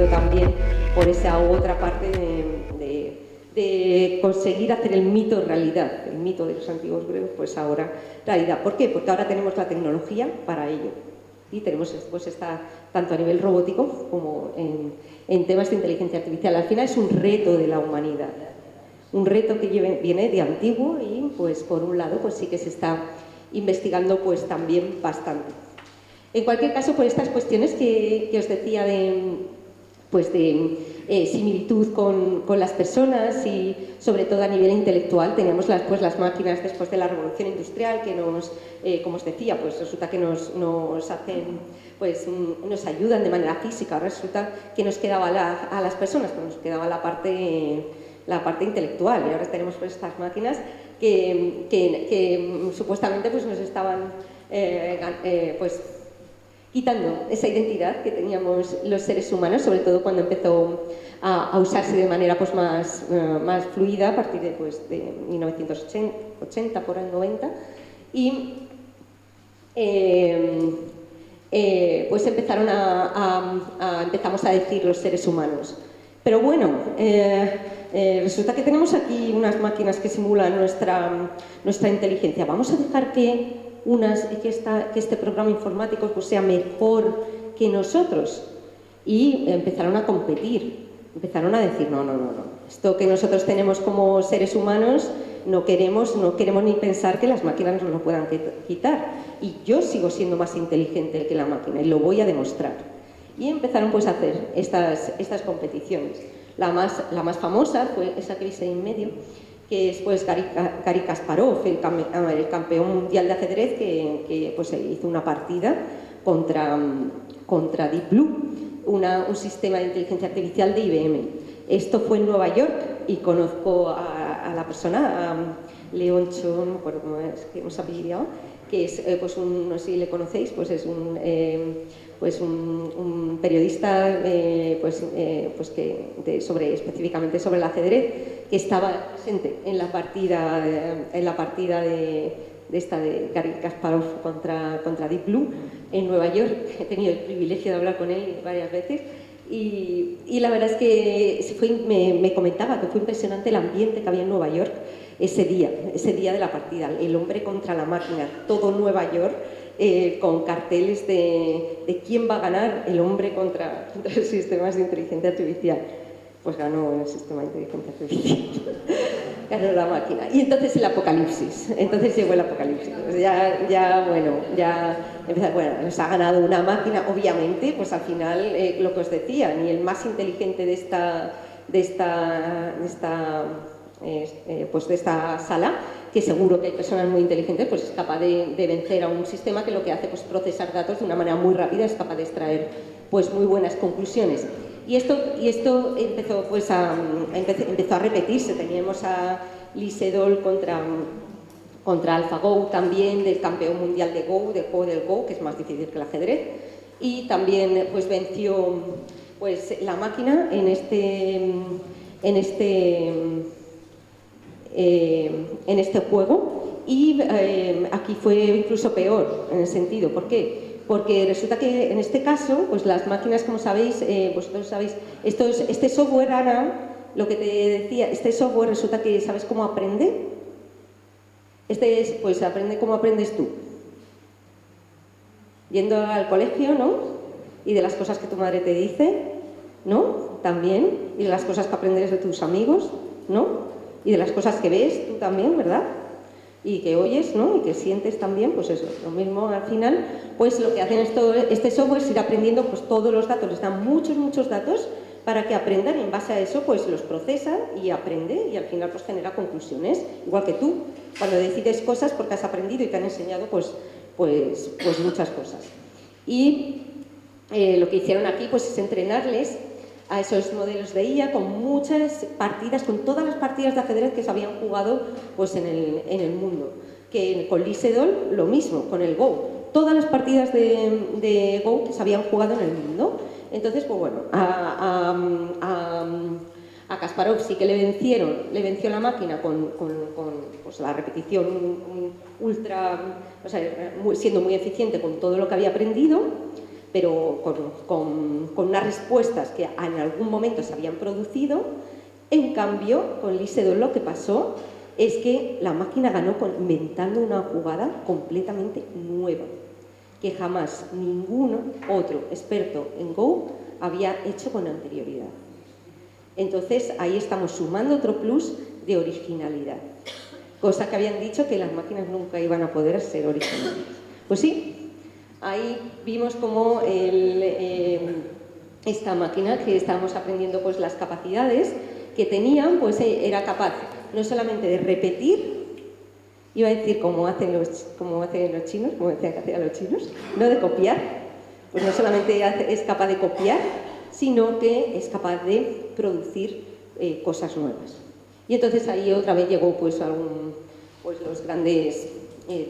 También por esa otra parte de conseguir hacer el mito realidad, el mito de los antiguos griegos, pues ahora realidad. ¿Por qué? Porque ahora tenemos la tecnología para ello y tenemos pues tanto a nivel robótico como en temas de inteligencia artificial. Al final es un reto de la humanidad, un reto que viene de antiguo y pues por un lado pues sí que se está investigando pues también bastante. En cualquier caso, por estas cuestiones que os decía de similitud con las personas y sobre todo a nivel intelectual, teníamos las máquinas después de la revolución industrial que como os decía, pues resulta que nos hacen, pues nos ayudan de manera física, resulta que nos quedaba a las personas, pues nos quedaba la parte intelectual, y ahora tenemos pues estas máquinas que supuestamente pues nos estaban quitando esa identidad que teníamos los seres humanos, sobre todo cuando empezó a usarse de manera pues más fluida a partir de 1980, por el 90, y pues empezamos a decir los seres humanos. Pero bueno, resulta que tenemos aquí unas máquinas que simulan nuestra inteligencia. Vamos a dejar que este programa informático pues sea mejor que nosotros, y empezaron a competir, empezaron a decir no, esto que nosotros tenemos como seres humanos no queremos ni pensar que las máquinas nos lo puedan quitar, y yo sigo siendo más inteligente que la máquina y lo voy a demostrar. Y empezaron pues a hacer estas competiciones. La más famosa fue esa que veis ahí en medio, que es pues Garry Kasparov, el campeón mundial de ajedrez, que pues hizo una partida contra Deep Blue, un sistema de inteligencia artificial de IBM. Esto fue en Nueva York y conozco a la persona, a Leon Cho, no me acuerdo cómo se apellidaba, que es, pues no sé si le conocéis, pues es un periodista específicamente sobre el ajedrez, que estaba presente en la partida de Garry Kasparov contra Deep Blue en Nueva York. He tenido el privilegio de hablar con él varias veces y la verdad es que me comentaba que fue impresionante el ambiente que había en Nueva York ese día de la partida, el hombre contra la máquina, todo Nueva York con carteles de quién va a ganar, el hombre contra los sistemas de inteligencia artificial. Pues ganó el sistema de inteligencia artificial, ganó la máquina. Y entonces el apocalipsis, entonces llegó el apocalipsis. Pues nos ha ganado una máquina, obviamente, pues al final, lo que os decía, ni el más inteligente de esta sala, que seguro que hay personas muy inteligentes, pues es capaz de vencer a un sistema que lo que hace pues procesar datos de una manera muy rápida, es capaz de extraer pues muy buenas conclusiones. Y esto empezó a repetirse. Teníamos a Lee Sedol contra AlphaGo también, del campeón mundial de Go, del juego del Go, que es más difícil que el ajedrez, y también pues venció pues la máquina en este juego, y aquí fue incluso peor en el sentido. ¿Por qué? Porque resulta que en este caso, pues las máquinas, como sabéis, vosotros sabéis, este software, Ana, lo que te decía, este software resulta que, ¿sabes cómo aprende? Pues aprende como aprendes tú. Yendo al colegio, ¿no? Y de las cosas que tu madre te dice, ¿no? También. Y de las cosas que aprendes de tus amigos, ¿no? Y de las cosas que ves tú también, ¿verdad? Y que oyes, ¿no? Y que sientes también, pues eso, lo mismo al final. Pues lo que hacen este software es ir aprendiendo pues todos los datos, les dan muchos datos para que aprendan, y en base a eso pues los procesa y aprende, y al final pues genera conclusiones, igual que tú, cuando decides cosas porque has aprendido y te han enseñado pues muchas cosas. Y lo que hicieron aquí pues es entrenarles a esos modelos de IA con muchas partidas, con todas las partidas de ajedrez que se habían jugado pues en el mundo. Que con Lee Sedol lo mismo, con el Go. todas las partidas de Go que se habían jugado en el mundo. Entonces, pues bueno, a Kasparov sí que le venció la máquina con pues, la repetición ultra, o sea, siendo muy eficiente con todo lo que había aprendido, pero con unas respuestas que en algún momento se habían producido. En cambio, con Lee Sedol lo que pasó es que la máquina ganó inventando una jugada completamente nueva, que jamás ningún otro experto en Go había hecho con anterioridad. Entonces, ahí estamos sumando otro plus de originalidad, cosa que habían dicho que las máquinas nunca iban a poder ser originales. Pues sí, ahí vimos cómo esta máquina que estábamos aprendiendo pues, las capacidades que tenían, pues era capaz no solamente de repetir, iba a decir como hacen los chinos, como decían que hacían los chinos, no de copiar, pues no solamente es capaz de copiar, sino que es capaz de producir cosas nuevas. Y entonces ahí otra vez llegó pues los grandes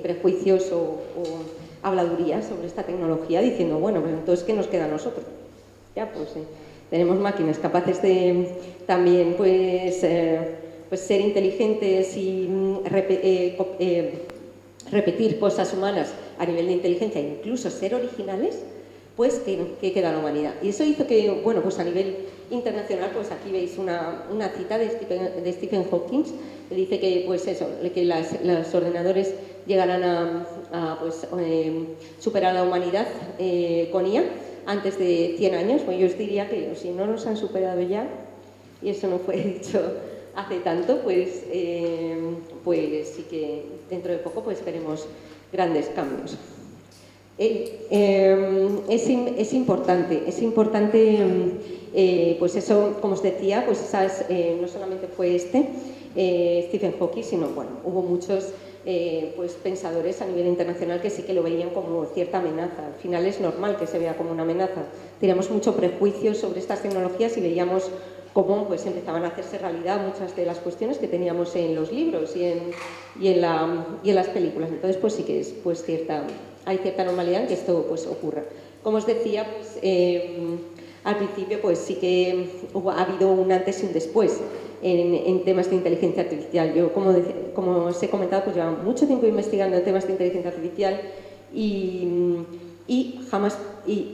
prejuicios o habladurías sobre esta tecnología, diciendo, bueno, pero entonces ¿qué nos queda a nosotros? Ya, pues tenemos máquinas capaces de también pues ser inteligentes y repetir cosas humanas a nivel de inteligencia e incluso ser originales, pues ¿qué queda la humanidad? Y eso hizo que, bueno, pues a nivel internacional, pues aquí veis una cita de Stephen Hawking, que dice que, pues eso, que los ordenadores llegarán a superar a la humanidad con IA antes de 100 años. Pues yo os diría que si no nos han superado ya, y eso no fue dicho hace tanto, pues sí que dentro de poco pues veremos grandes cambios. Es importante pues eso, como os decía, pues no solamente fue Stephen Hawking, sino bueno, hubo muchos pues pensadores a nivel internacional que sí que lo veían como cierta amenaza. Al final es normal que se vea como una amenaza. Teníamos mucho prejuicio sobre estas tecnologías y veíamos cómo pues empezaban a hacerse realidad muchas de las cuestiones que teníamos en los libros y en las películas. Entonces pues sí que es pues hay cierta normalidad en que esto pues ocurra. Como os decía, pues al principio pues sí que ha habido un antes y un después en temas de inteligencia artificial. Yo, como os he comentado, pues llevo mucho tiempo investigando en temas de inteligencia artificial y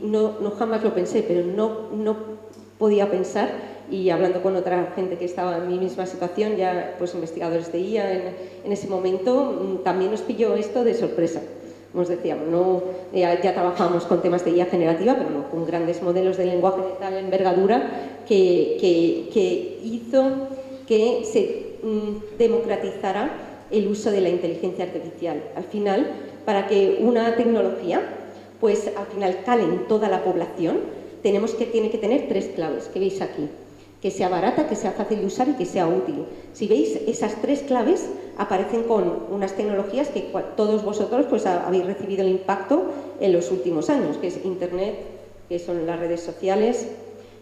no jamás lo pensé, pero no podía pensar, y hablando con otra gente que estaba en mi misma situación, ya pues investigadores de IA en ese momento, también nos pilló esto de sorpresa. Como os decíamos, ya trabajábamos con temas de IA generativa, pero no con grandes modelos de lenguaje de tal envergadura que hizo que se democratizara el uso de la inteligencia artificial. Al final, para que una tecnología, pues al final cale en toda la población, tiene que tener 3 claves que veis aquí: que sea barata, que sea fácil de usar y que sea útil. Si veis, esas 3 claves aparecen con unas tecnologías que todos vosotros pues habéis recibido el impacto en los últimos años, que es Internet, que son las redes sociales.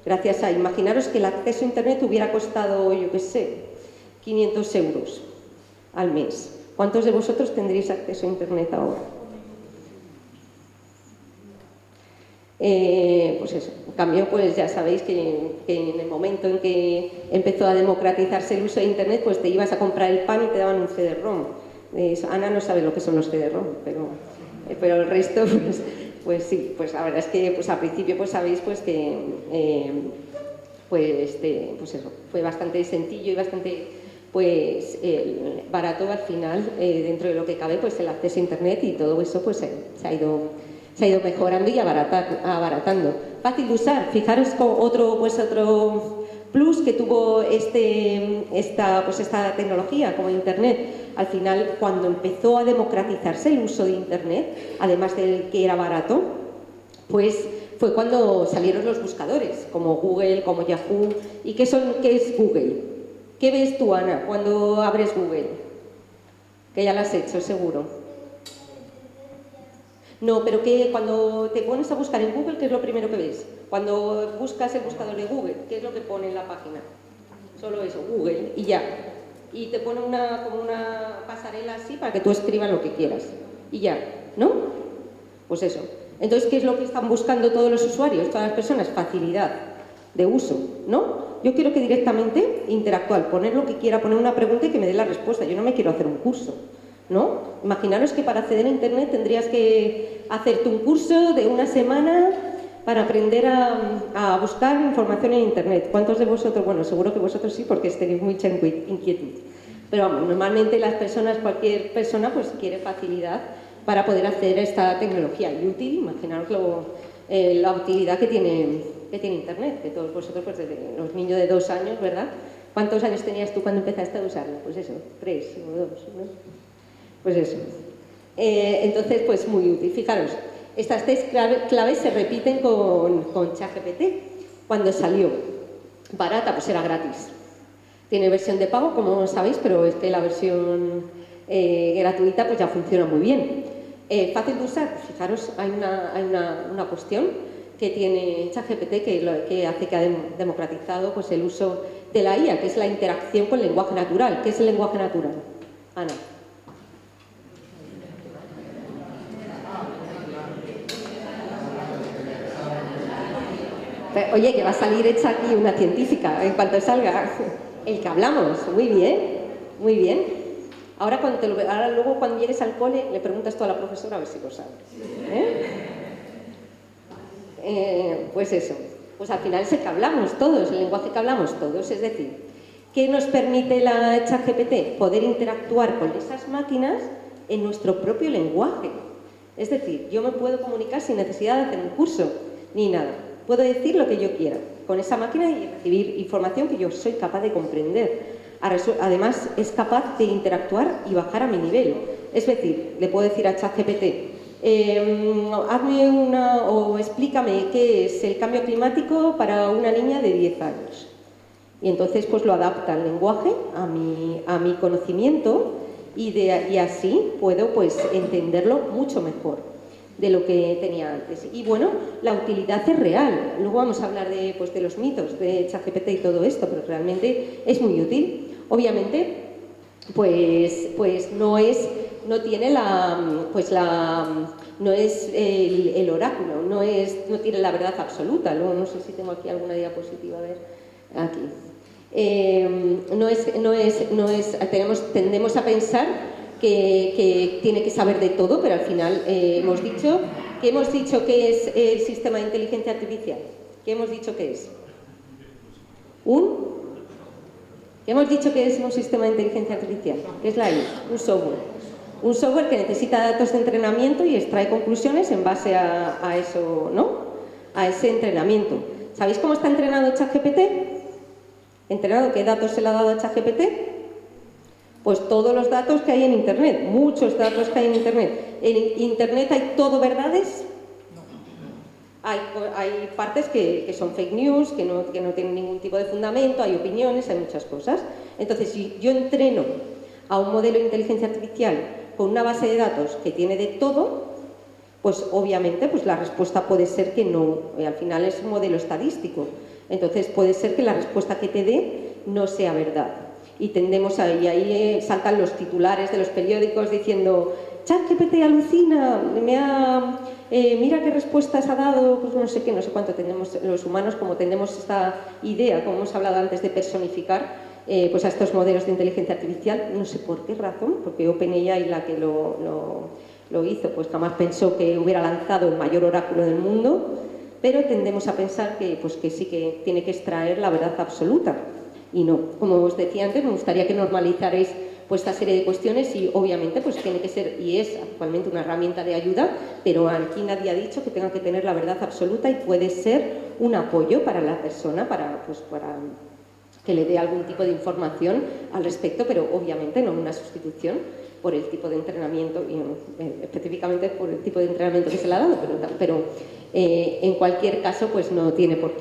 Gracias a, imaginaros que el acceso a Internet hubiera costado, yo qué sé, 500 euros al mes. ¿Cuántos de vosotros tendréis acceso a Internet ahora? Pues eso, en cambio, pues ya sabéis que en el momento en que empezó a democratizarse el uso de Internet, pues te ibas a comprar el pan y te daban un CD-ROM. Ana no sabe lo que son los CD-ROM, pero el resto, pues sí, pues la verdad es que pues al principio pues sabéis pues que pues eso, fue bastante sencillo y bastante pues barato al final, dentro de lo que cabe, pues el acceso a Internet, y todo eso pues se ha ido mejorando y abaratando. Fácil de usar. Fijaros con otro plus que tuvo esta tecnología como Internet. Al final, cuando empezó a democratizarse el uso de Internet, además de que era barato, pues fue cuando salieron los buscadores, como Google, como Yahoo. ¿Y qué es Google? ¿Qué ves tú, Ana, cuando abres Google? Que ya lo has hecho, seguro. No, pero que cuando te pones a buscar en Google, ¿qué es lo primero que ves? Cuando buscas el buscador de Google, ¿qué es lo que pone en la página? Solo eso, Google, y ya. Y te pone como una pasarela así para que tú escribas lo que quieras. Y ya, ¿no? Pues eso. Entonces, ¿qué es lo que están buscando todos los usuarios, todas las personas? Facilidad de uso, ¿no? Yo quiero que directamente interactuar, poner lo que quiera, poner una pregunta y que me dé la respuesta. Yo no me quiero hacer un curso, ¿no? Imaginaros que para acceder a Internet tendrías que hacerte un curso de una semana para aprender a buscar información en Internet. ¿Cuántos de vosotros? Bueno, seguro que vosotros sí, porque tenéis mucha inquietud. Pero vamos, normalmente las personas, cualquier persona, pues quiere facilidad para poder hacer esta tecnología. Y útil, imaginaros la utilidad que tiene Internet, que todos vosotros, pues desde los niños de 2 años, ¿verdad? ¿Cuántos años tenías tú cuando empezaste a usarlo? Pues eso, 3 o 2, ¿no? Pues eso. Entonces, pues muy útil. Fijaros, estas 3 claves se repiten con ChatGPT. Cuando salió barata, pues era gratis. Tiene versión de pago, como sabéis, pero es que la versión gratuita pues ya funciona muy bien. Fácil de usar, pues fijaros, hay una cuestión que tiene ChatGPT que hace que ha democratizado pues, el uso de la IA, que es la interacción con el lenguaje natural. ¿Qué es el lenguaje natural? Ana. Oye, que va a salir hecha aquí una científica en cuanto salga. El que hablamos, muy bien, muy bien. Ahora luego cuando llegues al cole le preguntas tú a la profesora a ver si lo sabe. Pues eso, pues al final es el que hablamos todos, el lenguaje que hablamos todos, es decir, ¿qué nos permite la ChatGPT? Poder interactuar con esas máquinas en nuestro propio lenguaje. Es decir, yo me puedo comunicar sin necesidad de hacer un curso, ni nada. Puedo decir lo que yo quiera con esa máquina y recibir información que yo soy capaz de comprender. Además, es capaz de interactuar y bajar a mi nivel. Es decir, le puedo decir a ChatGPT, hazme o explícame qué es el cambio climático para una niña de 10 años. Y entonces pues lo adapta al lenguaje, a mi conocimiento y así puedo pues entenderlo mucho mejor de lo que tenía antes. Y bueno, la utilidad es real. Luego vamos a hablar de los mitos de ChatGPT y todo esto, pero realmente es muy útil. Obviamente, pues no tiene no es el oráculo, no tiene la verdad absoluta. Luego no sé si tengo aquí alguna diapositiva, a ver, aquí. Tendemos a pensar que tiene que saber de todo, pero al final hemos dicho que es el sistema de inteligencia artificial. ¿Qué hemos dicho que es? Hemos dicho que es un sistema de inteligencia artificial, que es la IA, un software. Un software que necesita datos de entrenamiento y extrae conclusiones en base a eso, ¿no? A ese entrenamiento. ¿Sabéis cómo está entrenado ChatGPT? ¿Entrenado qué datos se le ha dado a ChatGPT? Pues todos los datos que hay en Internet, muchos datos que hay en Internet. ¿En Internet hay todo verdades? Hay partes que son fake news, que no tienen ningún tipo de fundamento, hay opiniones, hay muchas cosas. Entonces, si yo entreno a un modelo de inteligencia artificial con una base de datos que tiene de todo, pues obviamente pues la respuesta puede ser que no, al final es un modelo estadístico. Entonces puede ser que la respuesta que te dé no sea verdad. Y tendemos ahí saltan los titulares de los periódicos diciendo ChatGPT alucina, mira qué respuestas ha dado, pues no sé qué, no sé cuánto. Tenemos los humanos, como tenemos esta idea, como hemos hablado antes, de personificar pues a estos modelos de inteligencia artificial, no sé por qué razón, porque OpenAI, la que lo hizo, pues jamás pensó que hubiera lanzado el mayor oráculo del mundo, pero tendemos a pensar que sí que tiene que extraer la verdad absoluta. Y no, como os decía antes, me gustaría que normalizarais pues esta serie de cuestiones y obviamente pues tiene que ser y es actualmente una herramienta de ayuda, pero aquí nadie ha dicho que tenga que tener la verdad absoluta y puede ser un apoyo para la persona, para que le dé algún tipo de información al respecto, pero obviamente no una sustitución por el tipo de entrenamiento y específicamente por el tipo de entrenamiento que se le ha dado, pero en cualquier caso pues no tiene por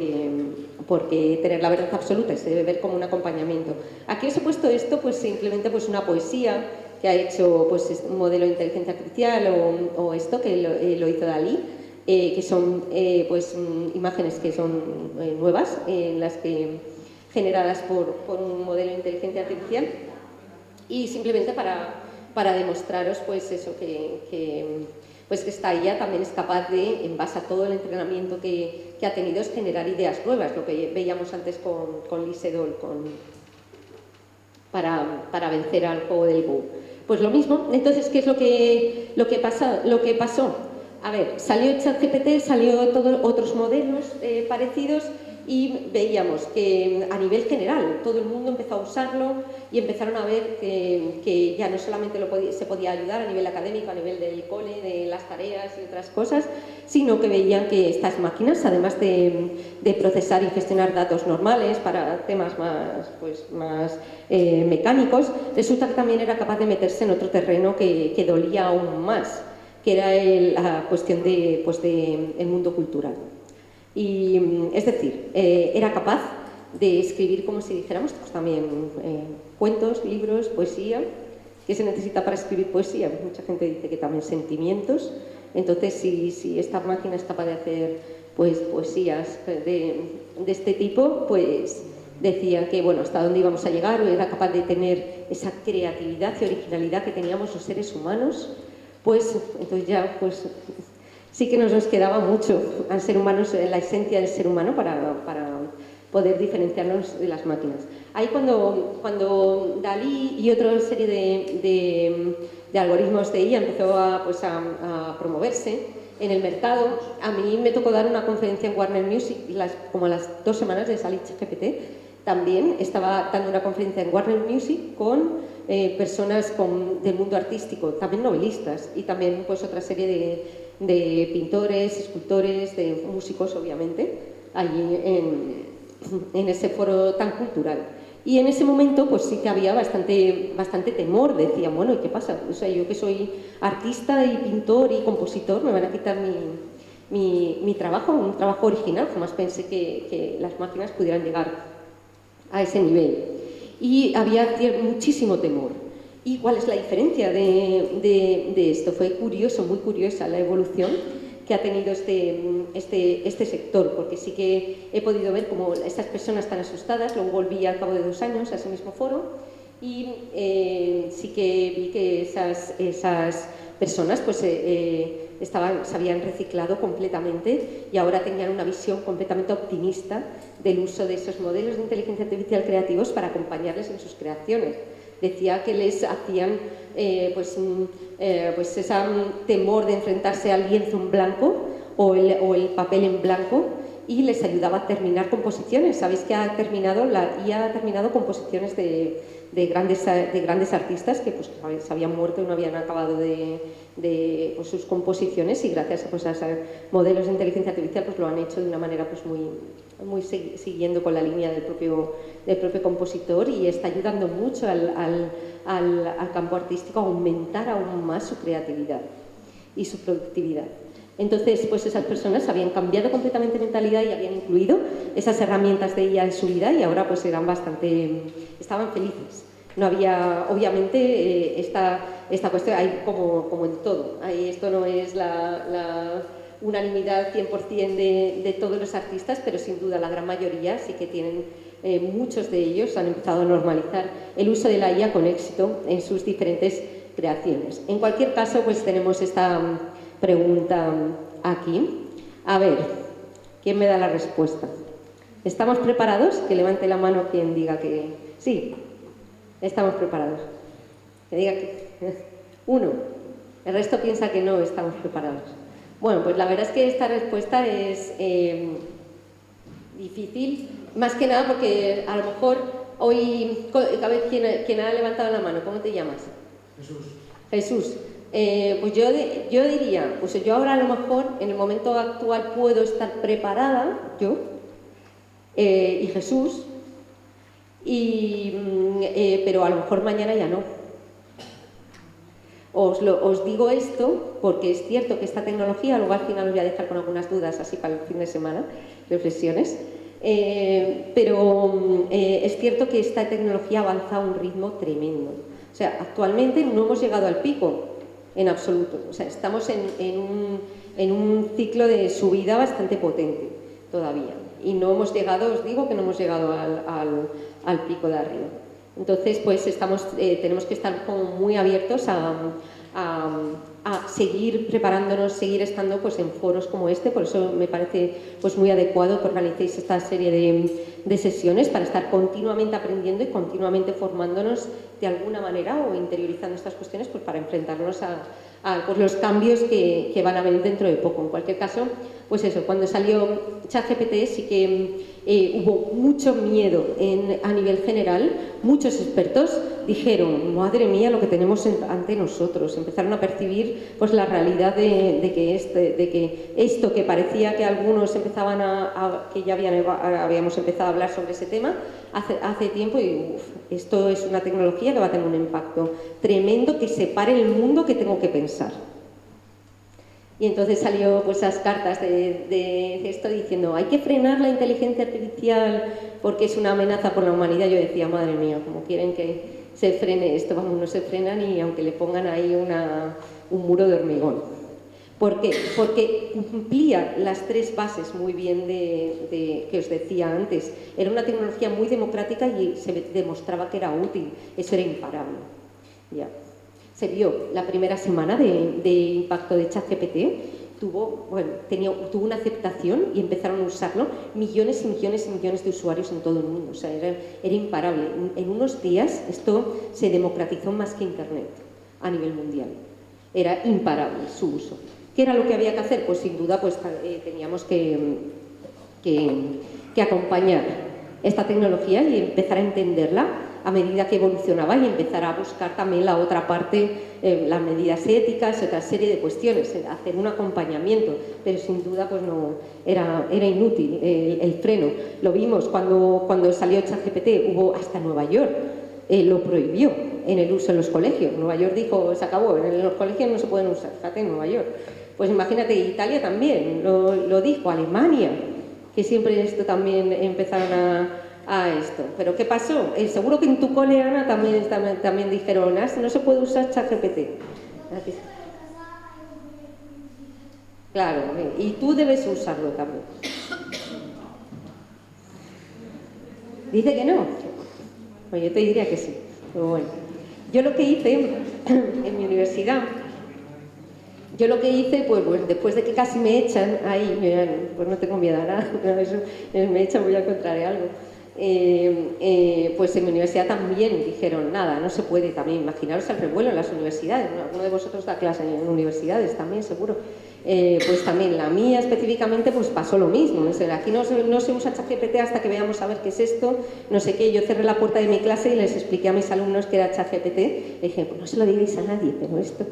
qué tener la verdad absoluta y se debe ver como un acompañamiento. Aquí os he puesto esto pues simplemente pues una poesía que ha hecho pues un modelo de inteligencia artificial o esto que lo hizo Dalí, que son pues imágenes que son nuevas, en las que generadas por un modelo de inteligencia artificial y simplemente para demostraros pues eso que pues esta IA también es capaz de, en base a todo el entrenamiento que ha tenido, es generar ideas nuevas, lo que veíamos antes con Lee Sedol, para vencer al juego del Go. Pues lo mismo. Entonces, ¿qué es lo que pasó? A ver, salió ChatGPT, salió todos otros modelos parecidos, y veíamos que a nivel general todo el mundo empezó a usarlo y empezaron a ver que ya no solamente se podía ayudar a nivel académico, a nivel del cole, de las tareas y otras cosas, sino que veían que estas máquinas, además de procesar y gestionar datos normales para temas más mecánicos, resulta que también era capaz de meterse en otro terreno que dolía aún más, que era la cuestión del mundo cultural. Y, es decir, era capaz de escribir, como si dijéramos, pues también cuentos, libros, poesía. ¿Qué se necesita para escribir poesía? Mucha gente dice que también sentimientos. Entonces, si esta máquina es capaz de hacer poesías de este tipo, pues decían que, bueno, hasta dónde íbamos a llegar, o era capaz de tener esa creatividad y originalidad que teníamos los seres humanos, pues entonces ya sí que nos quedaba mucho al ser humano, la esencia del ser humano, para poder diferenciarnos de las máquinas. Ahí cuando Dalí y otra serie de algoritmos de IA empezó a promoverse en el mercado, a mí me tocó dar una conferencia en Warner Music, como a las 2 semanas de salir ChatGPT. También estaba dando una conferencia en Warner Music con personas del mundo artístico, también novelistas, y también otra serie de pintores, escultores, de músicos, obviamente, allí en ese foro tan cultural. Y en ese momento sí que había bastante temor. Decían, bueno, ¿y qué pasa? O sea, yo que soy artista y pintor y compositor, me van a quitar mi trabajo, un trabajo original. Jamás pensé que las máquinas pudieran llegar a ese nivel. Y había muchísimo temor. ¿Y cuál es la diferencia de esto? Fue curioso, muy curiosa la evolución que ha tenido este sector, porque sí que he podido ver cómo estas personas están asustadas. Luego volví al cabo de 2 años a ese mismo foro y sí que vi que esas personas se habían reciclado completamente y ahora tenían una visión completamente optimista del uso de esos modelos de inteligencia artificial creativos para acompañarles en sus creaciones. Decía que les hacían ese temor de enfrentarse al lienzo en blanco o el papel en blanco, y les ayudaba a terminar composiciones. Sabéis que la IA ha terminado composiciones de grandes artistas que se habían muerto y no habían acabado sus composiciones, y gracias a modelos de inteligencia artificial lo han hecho de una manera muy siguiendo con la línea del propio compositor, y está ayudando mucho al campo artístico a aumentar aún más su creatividad y su productividad. Entonces, esas personas habían cambiado completamente de mentalidad y habían incluido esas herramientas de IA en su vida, y ahora estaban felices. No había, obviamente, esta cuestión, hay como en todo. Esto no es la unanimidad 100% de todos los artistas, pero sin duda la gran mayoría sí que tienen, muchos de ellos han empezado a normalizar el uso de la IA con éxito en sus diferentes creaciones. En cualquier caso, tenemos esta pregunta aquí. A ver, ¿quién me da la respuesta? ¿Estamos preparados? Que levante la mano quien diga que sí. Estamos preparados. Que diga que 1. El resto piensa que no estamos preparados. Bueno, pues la verdad es que esta respuesta es difícil, más que nada porque a lo mejor hoy, a ver, ¿quién ha levantado la mano? ¿Cómo te llamas? Jesús. Yo diría, yo ahora a lo mejor en el momento actual puedo estar preparada, yo y Jesús, pero a lo mejor mañana ya no. Os digo esto porque es cierto que esta tecnología, luego al final os voy a dejar con algunas dudas así para el fin de semana, reflexiones, pero es cierto que esta tecnología avanza a un ritmo tremendo. O sea, actualmente no hemos llegado al pico en absoluto. O sea, estamos en un ciclo de subida bastante potente todavía. Y no hemos llegado, os digo que no hemos llegado al pico de arriba. Entonces, tenemos que estar como muy abiertos a a seguir preparándonos, seguir estando pues, en foros como este. Por eso me parece pues, muy adecuado que organicéis esta serie de sesiones para estar continuamente aprendiendo y continuamente formándonos de alguna manera o interiorizando estas cuestiones pues, para enfrentarnos a pues, los cambios que van a venir dentro de poco. En cualquier caso, pues eso, cuando salió ChatGPT sí que hubo mucho miedo a nivel general. Muchos expertos dijeron, madre mía, lo que tenemos ante nosotros. Empezaron a percibir pues, la realidad de que esto que parecía que algunos empezaban que ya habíamos empezado a hablar sobre ese tema hace tiempo, y esto es una tecnología que va a tener un impacto tremendo que separe el mundo que tengo que pensar. Y entonces salió pues esas cartas de esto diciendo hay que frenar la inteligencia artificial porque es una amenaza por la humanidad. Yo decía, madre mía, ¿cómo quieren que se frene esto? Vamos, no se frena ni aunque le pongan ahí un muro de hormigón. ¿Por qué? Porque cumplía las tres bases muy bien que os decía antes. Era una tecnología muy democrática y se demostraba que era útil. Eso era imparable. Ya. Se vio la primera semana de impacto de ChatGPT, tuvo una aceptación y empezaron a usarlo millones y millones y millones de usuarios en todo el mundo. O sea, era imparable. En unos días esto se democratizó más que Internet a nivel mundial. Era imparable su uso. ¿Qué era lo que había que hacer? Pues sin duda pues, teníamos que acompañar esta tecnología y empezar a entenderla a medida que evolucionaba y empezar a buscar también la otra parte, las medidas éticas, otra serie de cuestiones, hacer un acompañamiento, pero sin duda pues no, era inútil el freno. Lo vimos cuando salió ChatGPT, hubo hasta Nueva York, lo prohibió en el uso en los colegios. Nueva York dijo, se acabó, en los colegios no se pueden usar, fíjate, en Nueva York. Pues imagínate, Italia también lo dijo, Alemania, que siempre esto también empezaron a esto. ¿Pero qué pasó? Seguro que en tu cole, Ana, también dijeron, no se puede usar ChatGPT. Claro, y tú debes usarlo también. Dice que no. Pues yo te diría que sí. Pero bueno, yo lo que hice en mi universidad, pues después de que casi me echan, ahí, pues no tengo miedo a nada, me echan, voy a encontrar algo. Pues en mi universidad también dijeron nada, no se puede también. Imaginaros el revuelo en las universidades, ¿no? Alguno de vosotros da clase en universidades también, seguro. Pues también la mía específicamente pues pasó lo mismo. Aquí no se usa ChatGPT hasta que veamos a ver qué es esto, no sé qué. Yo cerré la puerta de mi clase y les expliqué a mis alumnos que era ChatGPT. Le dije, pues no se lo digáis a nadie, pero esto...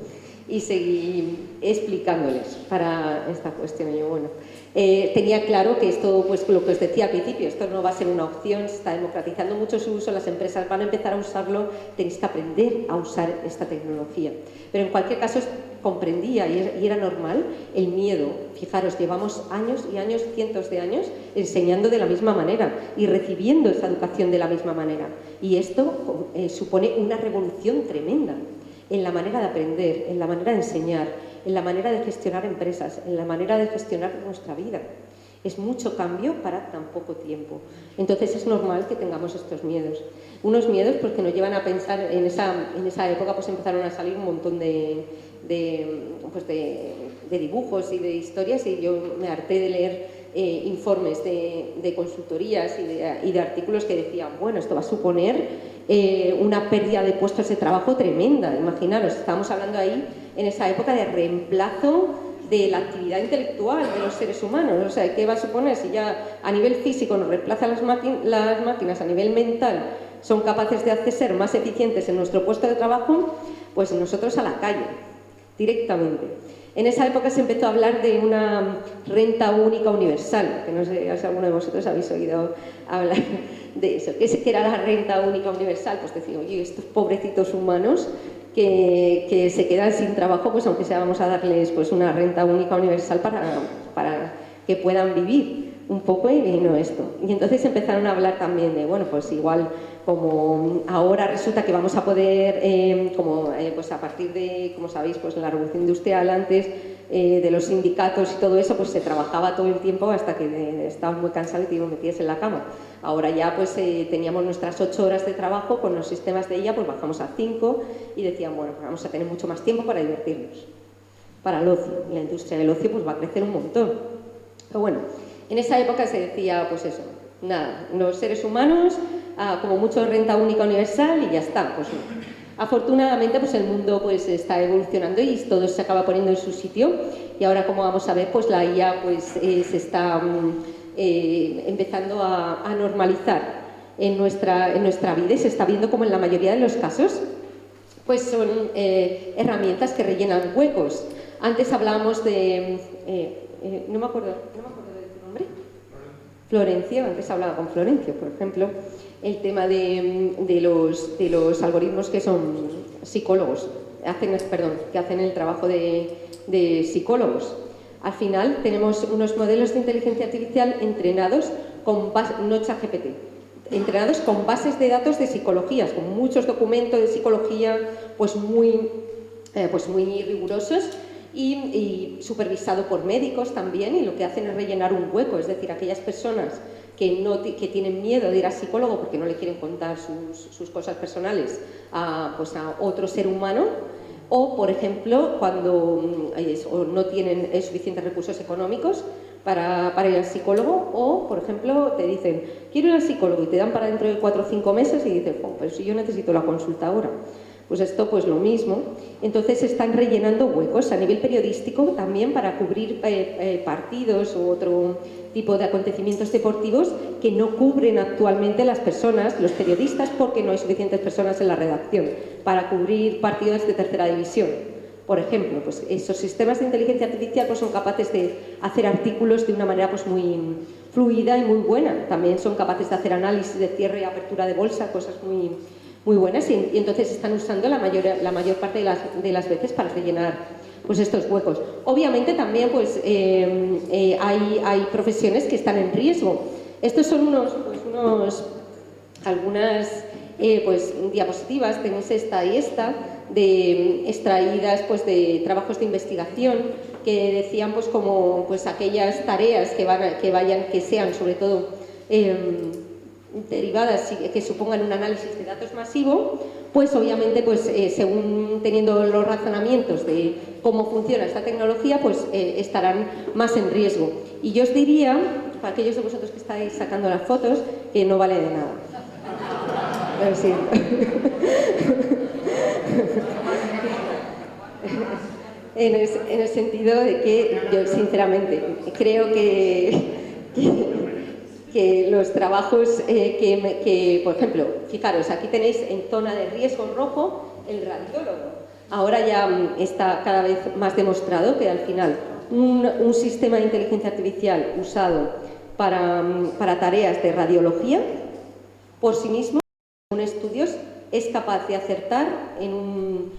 Y seguí explicándoles para esta cuestión. Y yo, bueno, tenía claro que esto, pues lo que os decía al principio, esto no va a ser una opción, se está democratizando mucho su uso, las empresas van a empezar a usarlo, tenéis que aprender a usar esta tecnología. Pero en cualquier caso comprendía y era normal el miedo. Fijaros, llevamos años y años, cientos de años, enseñando de la misma manera y recibiendo esa educación de la misma manera. Y esto supone una revolución tremenda en la manera de aprender, en la manera de enseñar, en la manera de gestionar empresas, en la manera de gestionar nuestra vida. Es mucho cambio para tan poco tiempo. Entonces es normal que tengamos estos miedos. Unos miedos porque nos llevan a pensar, en esa época pues empezaron a salir un montón de dibujos y de historias, y yo me harté de leer informes de consultorías y de artículos que decían, bueno, esto va a suponer una pérdida de puestos de trabajo tremenda. Imaginaros, estábamos hablando ahí en esa época de reemplazo de la actividad intelectual de los seres humanos. O sea, ¿qué va a suponer? Si ya a nivel físico nos reemplazan las máquinas, a nivel mental son capaces de hacer ser más eficientes en nuestro puesto de trabajo, pues nosotros a la calle, directamente. En esa época se empezó a hablar de una renta única universal, que no sé si alguno de vosotros habéis oído hablar de eso. ¿Qué era la renta única universal? Pues decir, oye, estos pobrecitos humanos que se quedan sin trabajo, pues aunque sea vamos a darles pues una renta única universal para que puedan vivir un poco y no esto. Y entonces empezaron a hablar también de, bueno, pues igual como ahora resulta que vamos a poder, pues a partir de, como sabéis, pues la revolución industrial antes, de los sindicatos y todo eso, pues se trabajaba todo el tiempo hasta que estabas muy cansado y te metías en la cama. Ahora ya pues teníamos nuestras 8 horas de trabajo, con los sistemas de ella pues bajamos a 5 y decían, bueno, pues vamos a tener mucho más tiempo para divertirnos. para el ocio. Y la industria del ocio pues va a crecer un montón. Pero bueno, en esa época se decía, pues eso, nada, los seres humanos, como mucho renta única universal y ya está. Pues no. Afortunadamente pues el mundo pues está evolucionando y todo se acaba poniendo en su sitio, y ahora, como vamos a ver, pues la IA pues se está empezando a normalizar en nuestra vida, y se está viendo como en la mayoría de los casos pues son herramientas que rellenan huecos. Antes hablábamos de no me acuerdo de tu nombre. Florencio, antes hablaba con Florencio, por ejemplo, el tema de los algoritmos que son psicólogos, que hacen el trabajo de psicólogos. Al final tenemos unos modelos de inteligencia artificial entrenados con no ChatGPT, entrenados con bases de datos de psicologías, con muchos documentos de psicología pues muy rigurosos, y supervisado por médicos también, y lo que hacen es rellenar un hueco, es decir, aquellas personas que tienen miedo de ir al psicólogo porque no le quieren contar sus cosas personales a otro ser humano, o, por ejemplo, cuando no tienen suficientes recursos económicos para ir al psicólogo, o, por ejemplo, te dicen, quiero ir al psicólogo, y te dan para dentro de 4 o 5 meses, y dices, oh, pero si yo necesito la consulta ahora. Pues esto, pues lo mismo. Entonces están rellenando huecos a nivel periodístico también para cubrir partidos u otro tipo de acontecimientos deportivos que no cubren actualmente las personas, los periodistas, porque no hay suficientes personas en la redacción para cubrir partidos de tercera división. Por ejemplo, pues esos sistemas de inteligencia artificial pues son capaces de hacer artículos de una manera pues muy fluida y muy buena. También son capaces de hacer análisis de cierre y apertura de bolsa, cosas muy buenas, y entonces están usando la mayor parte de las veces para rellenar pues estos huecos. Obviamente también pues hay profesiones que están en riesgo. Estos son algunas diapositivas, tenéis esta y esta, extraídas pues de trabajos de investigación que decían pues como pues aquellas tareas que sean sobre todo derivadas y que supongan un análisis de datos masivo, pues obviamente pues según teniendo los razonamientos de cómo funciona esta tecnología, pues estarán más en riesgo. Y yo os diría, para aquellos de vosotros que estáis sacando las fotos, que no vale de nada. Pero sí. En el sentido de que yo sinceramente creo que los trabajos por ejemplo, fijaros, aquí tenéis en zona de riesgo rojo el radiólogo. Ahora ya está cada vez más demostrado que al final un sistema de inteligencia artificial usado para tareas de radiología por sí mismo, según estudios, es capaz de acertar en un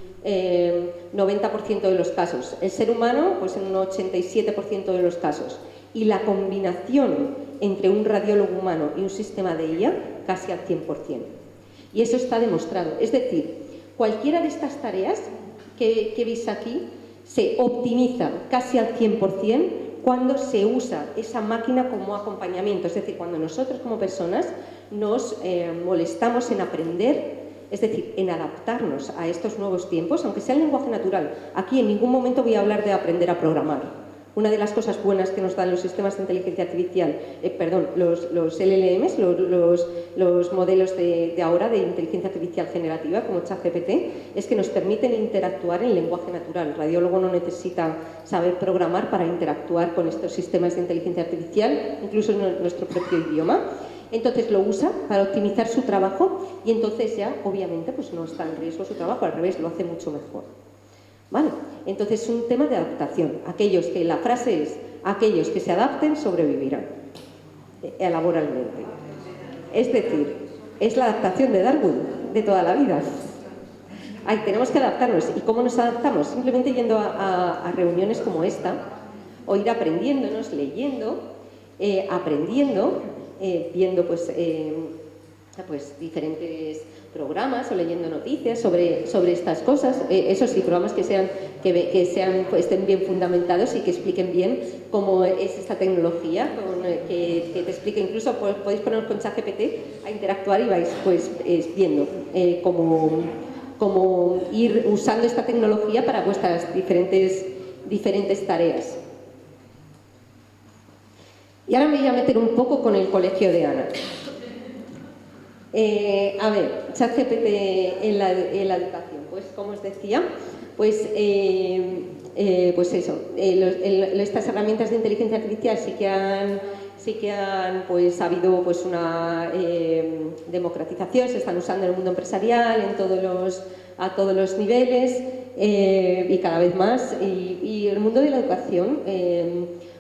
90% de los casos. El ser humano, pues en un 87% de los casos. Y la combinación entre un radiólogo humano y un sistema de IA casi al 100%. Y eso está demostrado. Es decir, cualquiera de estas tareas que veis aquí se optimiza casi al 100% cuando se usa esa máquina como acompañamiento. Es decir, cuando nosotros como personas nos molestamos en aprender, es decir, en adaptarnos a estos nuevos tiempos, aunque sea el lenguaje natural. Aquí en ningún momento voy a hablar de aprender a programar. Una de las cosas buenas que nos dan los sistemas de inteligencia artificial, los LLMs, los modelos de ahora de inteligencia artificial generativa como ChatGPT, es que nos permiten interactuar en lenguaje natural. El radiólogo no necesita saber programar para interactuar con estos sistemas de inteligencia artificial, incluso en nuestro propio idioma. Entonces lo usa para optimizar su trabajo y entonces ya, obviamente, pues no está en riesgo su trabajo, al revés, lo hace mucho mejor. ¿Vale? Entonces es un tema de adaptación. La frase es, aquellos que se adapten sobrevivirán laboralmente. Es decir, es la adaptación de Darwin de toda la vida. Tenemos que adaptarnos. ¿Y cómo nos adaptamos? Simplemente yendo a reuniones como esta, o ir aprendiéndonos, leyendo, aprendiendo, viendo pues diferentes programas o leyendo noticias sobre estas cosas, eso sí, programas que estén bien fundamentados y que expliquen bien cómo es esta tecnología, que te explique, incluso podéis poneros con ChatGPT a interactuar y vais pues viendo cómo ir usando esta tecnología para vuestras diferentes diferentes tareas. Y ahora me voy a meter un poco con el colegio de Ana. A ver, ChatGPT en la educación. Pues como os decía, pues eso, estas herramientas de inteligencia artificial sí que han pues ha habido pues una democratización, se están usando en el mundo empresarial, a todos los niveles y cada vez más. Y el mundo de la educación,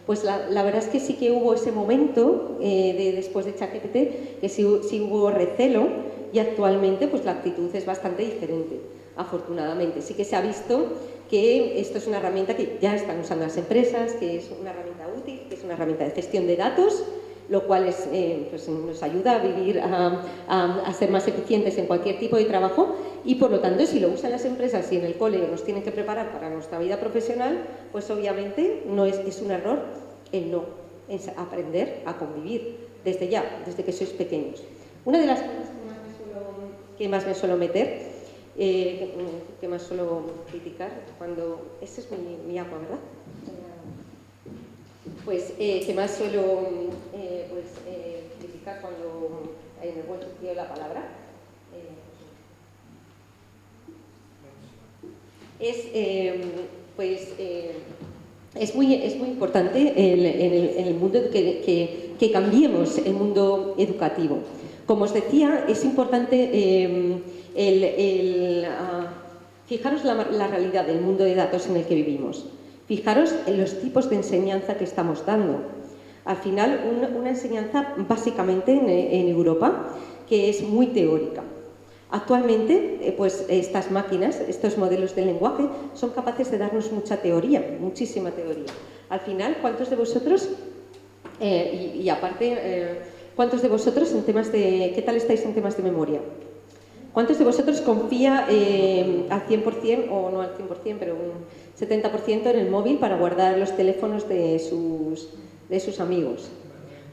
pues la verdad es que sí que hubo ese momento después de ChatGPT que sí hubo recelo, y actualmente pues la actitud es bastante diferente, afortunadamente. Sí que se ha visto que esto es una herramienta que ya están usando las empresas, que es una herramienta útil, que es una herramienta de gestión de datos, lo cual pues nos ayuda a vivir, a ser más eficientes en cualquier tipo de trabajo, y por lo tanto si lo usan las empresas y en el cole nos tienen que preparar para nuestra vida profesional, pues obviamente no es un error el no aprender a convivir desde ya, desde que sois pequeños. Una de las cosas que más me suelo meter, que más suelo criticar cuando... Este es mi agua, ¿verdad? Pues que más suelo criticar cuando, en el buen sentido de la palabra, es muy importante en el mundo que cambiemos el mundo educativo. Como os decía, es importante fijaros la realidad del mundo de datos en el que vivimos. Fijaros en los tipos de enseñanza que estamos dando. Al final, una enseñanza básicamente en Europa que es muy teórica. Actualmente, pues estas máquinas, estos modelos de lenguaje, son capaces de darnos mucha teoría, muchísima teoría. Al final, ¿cuántos de vosotros, cuántos de vosotros en temas de, qué tal estáis en temas de memoria? ¿Cuántos de vosotros confía al 100%, o no al 100%, pero un 70% en el móvil para guardar los teléfonos de sus amigos?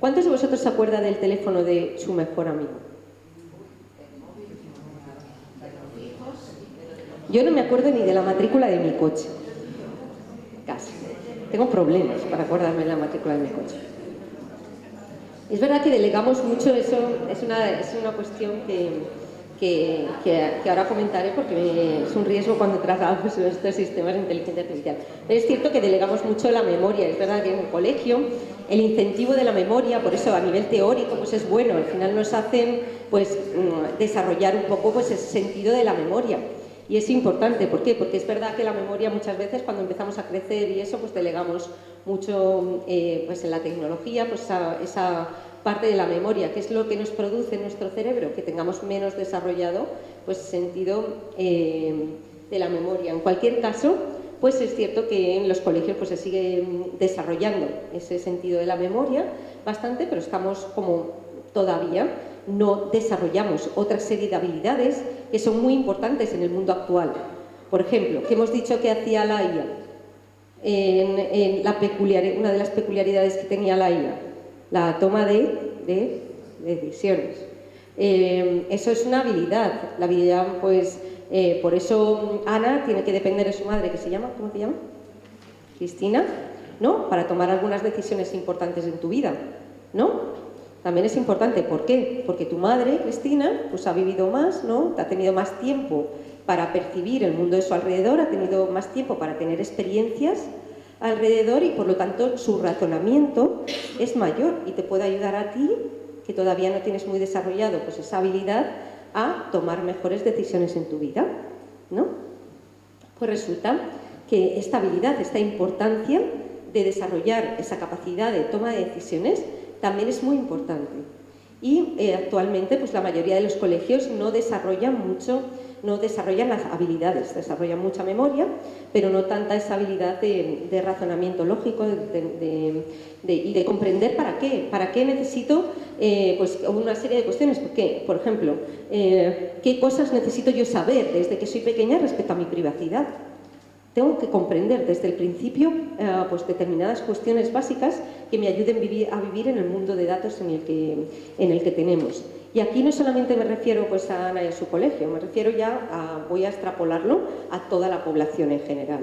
¿Cuántos de vosotros se acuerdan del teléfono de su mejor amigo? Yo no me acuerdo ni de la matrícula de mi coche. Casi. Tengo problemas para acordarme de la matrícula de mi coche. Es verdad que delegamos mucho, eso es una cuestión que ahora comentaré porque es un riesgo cuando tratamos estos sistemas de inteligencia artificial. Pero es cierto que delegamos mucho la memoria. Es verdad que en el colegio el incentivo de la memoria, por eso a nivel teórico, pues es bueno. Al final nos hacen pues desarrollar un poco pues ese sentido de la memoria. Y es importante, ¿por qué? Porque es verdad que la memoria muchas veces cuando empezamos a crecer y eso, pues delegamos mucho pues en la tecnología, pues esa parte de la memoria, que es lo que nos produce en nuestro cerebro, que tengamos menos desarrollado pues el sentido de la memoria. En cualquier caso, pues es cierto que en los colegios pues se sigue desarrollando ese sentido de la memoria bastante, pero estamos como todavía no desarrollamos otra serie de habilidades que son muy importantes en el mundo actual. Por ejemplo, ¿qué hemos dicho que hacía la IA? Una de las peculiaridades que tenía la IA, la toma de decisiones. Eso es una habilidad. La habilidad, pues, por eso Ana tiene que depender de su madre, que se llama, ¿cómo te llama? Cristina, ¿no? Para tomar algunas decisiones importantes en tu vida, ¿no? También es importante, ¿por qué? Porque tu madre, Cristina, pues ha vivido más, ¿no? Ha tenido más tiempo para percibir el mundo de su alrededor, ha tenido más tiempo para tener experiencias alrededor y por lo tanto su razonamiento es mayor y te puede ayudar a ti, que todavía no tienes muy desarrollado pues esa habilidad, a tomar mejores decisiones en tu vida, ¿no? Pues resulta que esta habilidad, esta importancia de desarrollar esa capacidad de toma de decisiones también es muy importante. Y actualmente pues la mayoría de los colegios no desarrollan las habilidades, desarrollan mucha memoria, pero no tanta esa habilidad de razonamiento lógico y de comprender para qué necesito pues una serie de cuestiones. Porque, por ejemplo, ¿qué cosas necesito yo saber desde que soy pequeña respecto a mi privacidad? Tengo que comprender desde el principio pues determinadas cuestiones básicas que me ayuden a vivir en el mundo de datos en el que tenemos. Y aquí no solamente me refiero pues a Ana y a su colegio, me refiero voy a extrapolarlo a toda la población en general.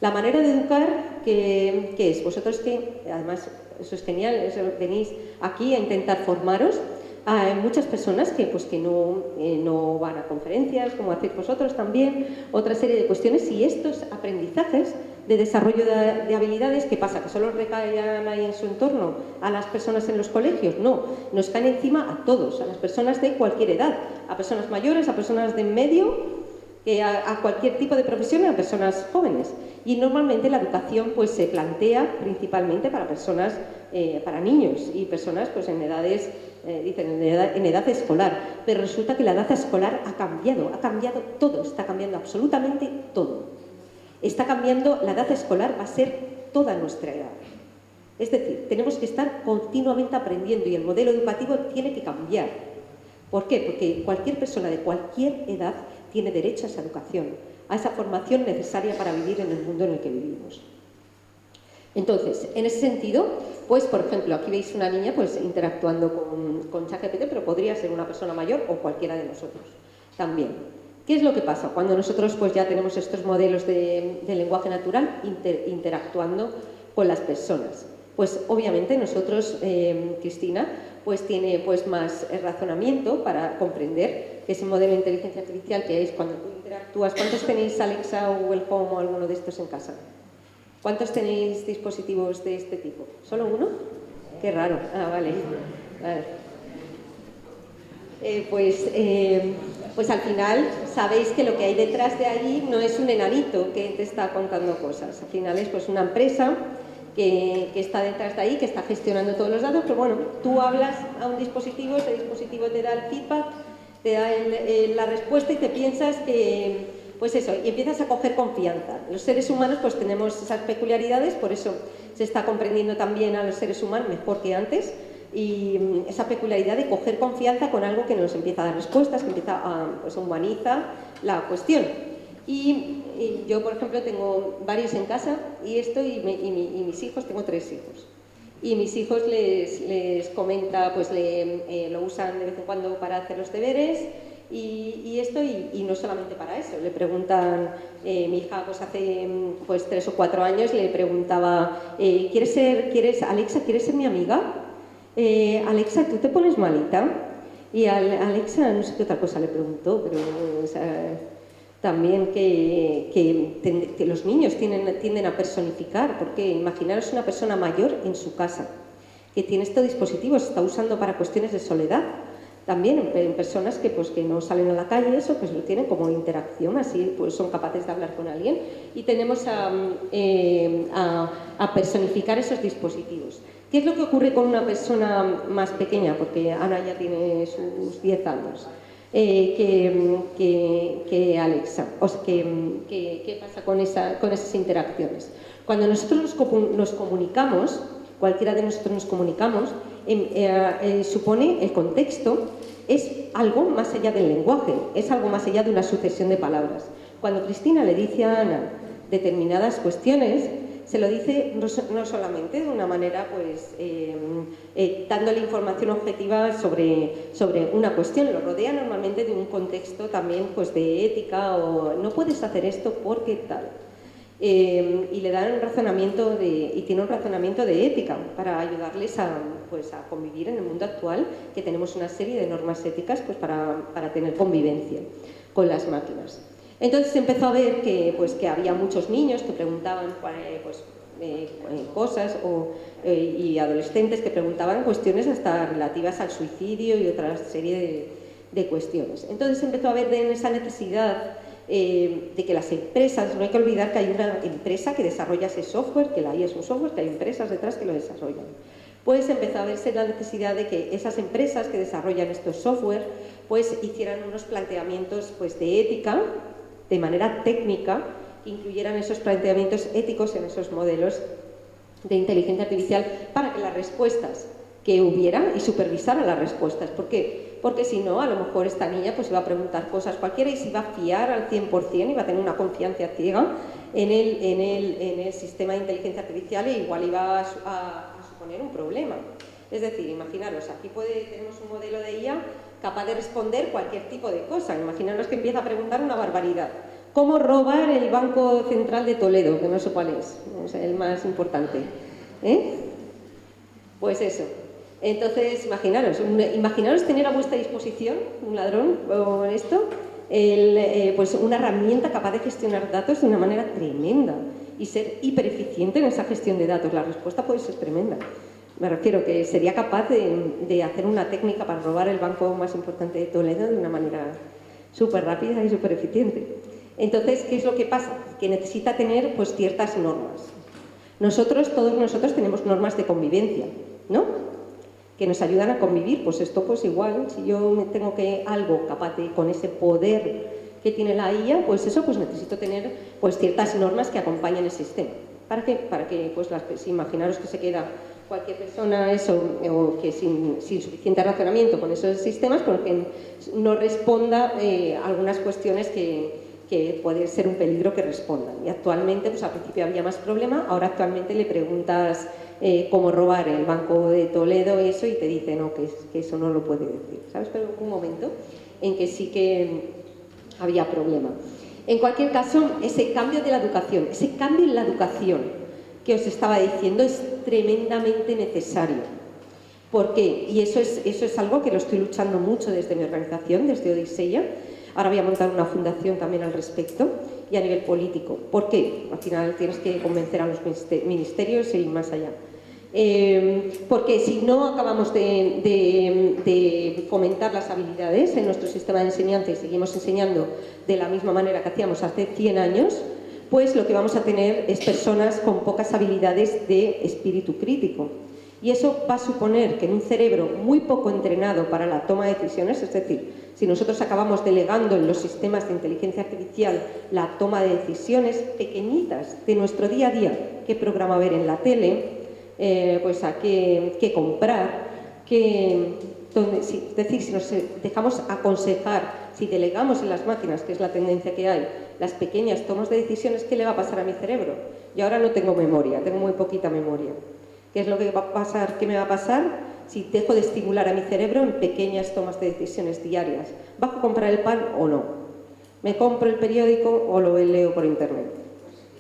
La manera de educar, ¿qué es? Vosotros que, además, eso es genial, venís aquí a intentar formaros. Hay muchas personas que, pues, que no van a conferencias, como hacéis vosotros también, otra serie de cuestiones, y estos aprendizajes de desarrollo de habilidades, ¿qué pasa? ¿Que solo recaen ahí en su entorno a las personas en los colegios? No, nos caen encima a todos, a las personas de cualquier edad, a personas mayores, a personas de en medio, a cualquier tipo de profesión, a personas jóvenes. Y normalmente la educación pues se plantea principalmente para personas, para niños y personas pues en edades, dicen en edad escolar. Pero resulta que la edad escolar ha cambiado todo, está cambiando absolutamente todo. Está cambiando, la edad escolar va a ser toda nuestra edad. Es decir, tenemos que estar continuamente aprendiendo y el modelo educativo tiene que cambiar. ¿Por qué? Porque cualquier persona de cualquier edad tiene derecho a esa educación, a esa formación necesaria para vivir en el mundo en el que vivimos. Entonces, en ese sentido, pues por ejemplo, aquí veis una niña pues interactuando con ChatGPT, pero podría ser una persona mayor o cualquiera de nosotros también. ¿Qué es lo que pasa cuando nosotros pues ya tenemos estos modelos de lenguaje natural interactuando con las personas? Pues obviamente nosotros, Cristina, pues tiene pues más razonamiento para comprender que ese modelo de inteligencia artificial que es cuando tú interactúas. ¿Cuántos tenéis Alexa o Google Home o alguno de estos en casa? ¿Cuántos tenéis dispositivos de este tipo? ¿Solo uno? Qué raro. Ah, vale. Pues al final sabéis que lo que hay detrás de ahí no es un enanito que te está contando cosas. Al final es pues una empresa que está detrás de ahí, que está gestionando todos los datos, pero bueno, tú hablas a un dispositivo, ese dispositivo te da el feedback, te da la respuesta y te piensas que, pues eso, y empiezas a coger confianza. Los seres humanos pues tenemos esas peculiaridades, por eso se está comprendiendo también a los seres humanos mejor que antes, y esa peculiaridad de coger confianza con algo que nos empieza a dar respuestas, que empieza a, pues humaniza la cuestión. Y yo, por ejemplo, tengo varios en casa y mis hijos, tengo 3 hijos. Y mis hijos les comenta, pues lo usan de vez en cuando para hacer los deberes y no solamente para eso. Le preguntan, mi hija pues hace pues 3 o 4 años le preguntaba, Alexa, ¿quieres ser mi amiga? Alexa, ¿tú te pones malita? Y Alexa, no sé qué otra cosa le preguntó, pero o sea, también que los niños tienden a personificar, porque imaginaros una persona mayor en su casa, que tiene estos dispositivos, está usando para cuestiones de soledad, también en personas que no salen a la calle, eso pues lo tienen como interacción, así pues son capaces de hablar con alguien, y tenemos a personificar esos dispositivos. ¿Qué es lo que ocurre con una persona más pequeña? Porque Ana ya tiene sus 10 años. Que Alexa. O sea, ¿qué pasa con esas interacciones? Cuando nosotros nos comunicamos, cualquiera de nosotros nos comunicamos, supone el contexto, es algo más allá del lenguaje, es algo más allá de una sucesión de palabras. Cuando Cristina le dice a Ana determinadas cuestiones, se lo dice no solamente de una manera, pues, dándole información objetiva sobre una cuestión, lo rodea normalmente de un contexto también, pues, de ética o no puedes hacer esto porque tal. Y le dan un razonamiento y tiene un razonamiento de ética para ayudarles a convivir en el mundo actual, que tenemos una serie de normas éticas pues, para tener convivencia con las máquinas. Entonces empezó a ver que había muchos niños que preguntaban cosas y adolescentes que preguntaban cuestiones hasta relativas al suicidio y otra serie de cuestiones. Entonces empezó a ver esa necesidad de que las empresas, no hay que olvidar que hay una empresa que desarrolla ese software, que la IA es un software, que hay empresas detrás que lo desarrollan. Pues empezó a verse la necesidad de que esas empresas que desarrollan estos software pues hicieran unos planteamientos pues, de ética, de manera técnica, que incluyeran esos planteamientos éticos en esos modelos de inteligencia artificial para que las respuestas que hubiera y supervisara las respuestas. ¿Por qué? Porque si no, a lo mejor esta niña pues iba a preguntar cosas cualquiera y se iba a fiar al 100%, iba a tener una confianza ciega en el sistema de inteligencia artificial e igual iba a suponer un problema. Es decir, imaginaros, aquí tenemos un modelo de IA capaz de responder cualquier tipo de cosa. Imaginaros que empieza a preguntar una barbaridad. ¿Cómo robar el Banco Central de Toledo? Que no sé cuál es el más importante. Pues eso. Entonces, imaginaros tener a vuestra disposición, un ladrón o esto, pues una herramienta capaz de gestionar datos de una manera tremenda y ser hipereficiente en esa gestión de datos. La respuesta puede ser tremenda. Me refiero que sería capaz de hacer una técnica para robar el banco más importante de Toledo de una manera súper rápida y súper eficiente. Entonces, ¿qué es lo que pasa? Que necesita tener pues ciertas normas. Todos nosotros tenemos normas de convivencia, ¿no? Que nos ayudan a convivir. Pues esto pues igual, si yo tengo algo capaz de, con ese poder que tiene la IA, pues eso, pues necesito tener pues ciertas normas que acompañen el sistema. ¿Para qué? Para que, pues si imaginaros que se queda cualquier persona o que sin suficiente razonamiento con esos sistemas, porque no responda a algunas cuestiones que puede ser un peligro que respondan. Y actualmente, pues al principio había más problema, ahora actualmente le preguntas cómo robar el Banco de Toledo eso y te dice no, que eso no lo puede decir, ¿sabes? Pero hubo un momento en que sí que había problema. En cualquier caso, ese cambio de la educación, ese cambio en la educación que os estaba diciendo es tremendamente necesario. ¿Por qué? Y eso es algo que lo estoy luchando mucho desde mi organización, desde Odisea. Ahora voy a montar una fundación también al respecto y a nivel político. ¿Por qué? Al final tienes que convencer a los ministerios y ir más allá. Porque si no acabamos de fomentar las habilidades en nuestro sistema de enseñanza y seguimos enseñando de la misma manera que hacíamos hace 100 años, pues lo que vamos a tener es personas con pocas habilidades de espíritu crítico. Y eso va a suponer que en un cerebro muy poco entrenado para la toma de decisiones, es decir, si nosotros acabamos delegando en los sistemas de inteligencia artificial la toma de decisiones pequeñitas de nuestro día a día, qué programa ver en la tele, pues a qué comprar, es decir, si nos dejamos aconsejar, si delegamos en las máquinas, que es la tendencia que hay, las pequeñas tomas de decisiones, ¿qué le va a pasar a mi cerebro? Yo ahora no tengo memoria, tengo muy poquita memoria. ¿Qué es lo que va a pasar? ¿Qué me va a pasar si dejo de estimular a mi cerebro en pequeñas tomas de decisiones diarias? ¿Bajo a comprar el pan o no? ¿Me compro el periódico o lo leo por internet?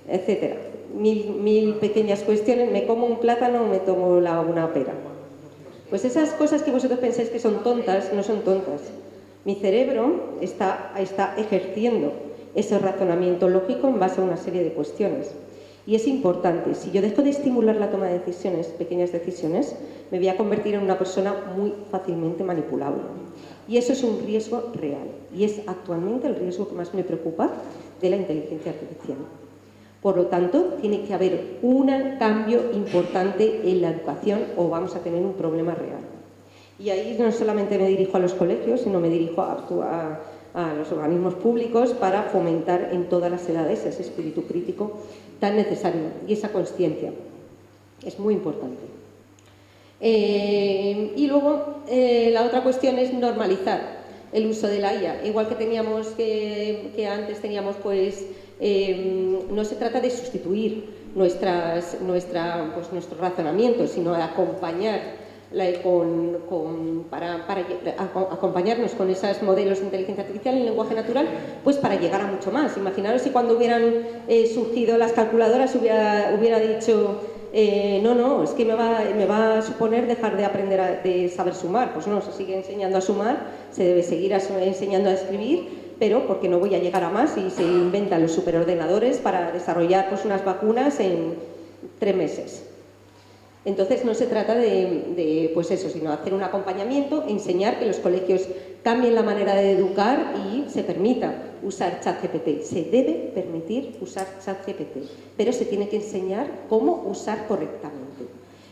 Etcétera. Mil pequeñas cuestiones. ¿Me como un plátano o me tomo una pera? Pues esas cosas que vosotros pensáis que son tontas, no son tontas. Mi cerebro está ejerciendo ese razonamiento lógico en base a una serie de cuestiones. Y es importante, si yo dejo de estimular la toma de decisiones, pequeñas decisiones, me voy a convertir en una persona muy fácilmente manipulable. Y eso es un riesgo real. Y es actualmente el riesgo que más me preocupa de la inteligencia artificial. Por lo tanto, tiene que haber un cambio importante en la educación o vamos a tener un problema real. Y ahí no solamente me dirijo a los colegios, sino me dirijo a los organismos públicos para fomentar en todas las edades ese espíritu crítico tan necesario y esa consciencia. Es muy importante. Y luego, la otra cuestión es normalizar el uso de la IA. Igual que teníamos que antes teníamos, pues, no se trata de sustituir nuestro razonamiento, sino de acompañar para acompañarnos con esos modelos de inteligencia artificial en lenguaje natural, pues para llegar a mucho más. Imaginaros si cuando hubieran surgido las calculadoras hubiera dicho no, es que me va a suponer dejar de aprender de saber sumar. Pues no, se sigue enseñando a sumar, se debe seguir enseñando a escribir, pero porque no voy a llegar a más y se inventan los superordenadores para desarrollar pues, unas vacunas en 3 meses. Entonces no se trata pues eso, sino hacer un acompañamiento, enseñar que los colegios cambien la manera de educar y se permita usar ChatGPT. Se debe permitir usar ChatGPT, pero se tiene que enseñar cómo usar correctamente.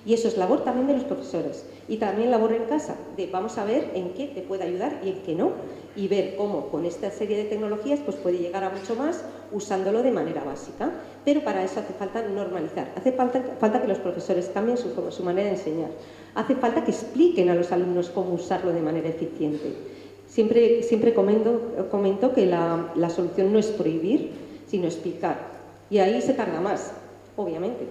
Y eso es labor también de los profesores y también labor en casa, de vamos a ver en qué te puede ayudar y en qué no, y ver cómo con esta serie de tecnologías pues puede llegar a mucho más usándolo de manera básica. Pero para eso hace falta normalizar, hace falta que los profesores cambien su manera de enseñar, hace falta que expliquen a los alumnos cómo usarlo de manera eficiente. Siempre comento que la solución no es prohibir, sino explicar. Y ahí se tarda más, obviamente.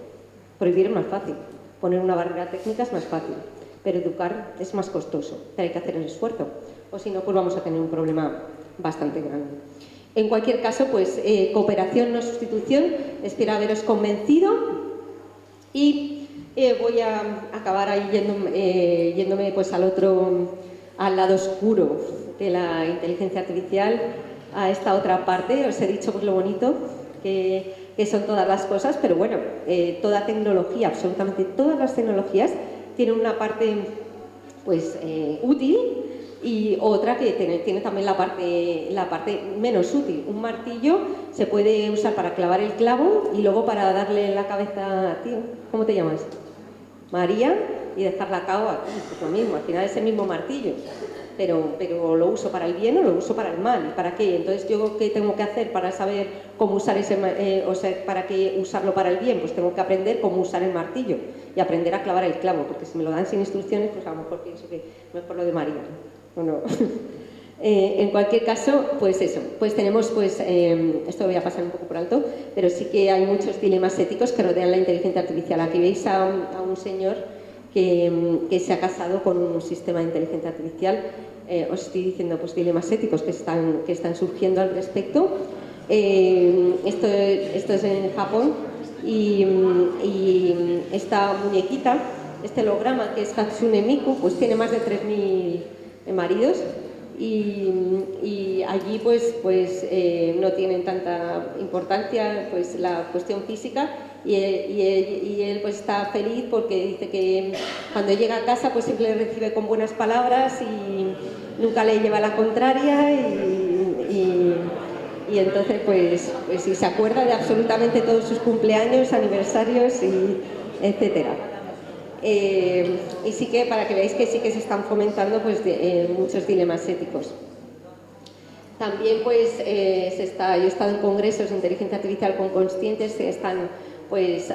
Prohibir es más fácil, poner una barrera técnica es más fácil, pero educar es más costoso, pero hay que hacer el esfuerzo, o si no, pues vamos a tener un problema bastante grande. En cualquier caso, pues cooperación, no sustitución. Espero haberos convencido y voy a acabar ahí yéndome pues al lado oscuro de la inteligencia artificial, a esta otra parte. Os he dicho pues lo bonito que son todas las cosas, pero bueno, toda tecnología, absolutamente todas las tecnologías tienen una parte pues útil y otra que tiene también la parte menos útil. Un martillo se puede usar para clavar el clavo y luego para darle en la cabeza, tío, ¿cómo te llamas? María, y dejarla a cabo aquí, pues lo mismo, al final es el mismo martillo. Pero lo uso para el bien o lo uso para el mal. ¿Y para qué? Entonces, ¿yo qué tengo que hacer para saber cómo usar para qué usarlo para el bien? Pues tengo que aprender cómo usar el martillo y aprender a clavar el clavo, porque si me lo dan sin instrucciones, pues a lo mejor pienso que mejor lo de María, ¿o no? En cualquier caso, pues eso, pues tenemos, esto lo voy a pasar un poco por alto, pero sí que hay muchos dilemas éticos que rodean la inteligencia artificial. Aquí veis a un señor que se ha casado con un sistema de inteligencia artificial. Os estoy diciendo pues dilemas éticos que están surgiendo al respecto. Esto es en Japón y esta muñequita, este holograma que es Hatsune Miku, pues tiene más de 3.000 maridos y allí pues no tienen tanta importancia pues la cuestión física. Y él pues está feliz porque dice que cuando llega a casa pues siempre le recibe con buenas palabras y nunca le lleva la contraria y entonces pues sí, se acuerda de absolutamente todos sus cumpleaños, aniversarios y etcétera. Y sí que para que veáis que sí que se están fomentando pues muchos dilemas éticos. También pues yo he estado en congresos de inteligencia artificial con conscientes que están pues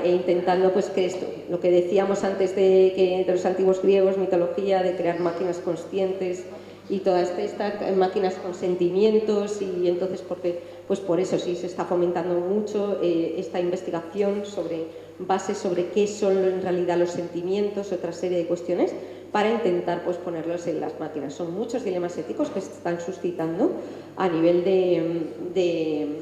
intentando pues que esto, lo que decíamos antes de los antiguos griegos, mitología, de crear máquinas conscientes y todas estas máquinas con sentimientos, y entonces pues por eso sí se está fomentando mucho esta investigación sobre qué son en realidad los sentimientos, otra serie de cuestiones, para intentar pues ponerlos en las máquinas. Son muchos dilemas éticos que se están suscitando a nivel de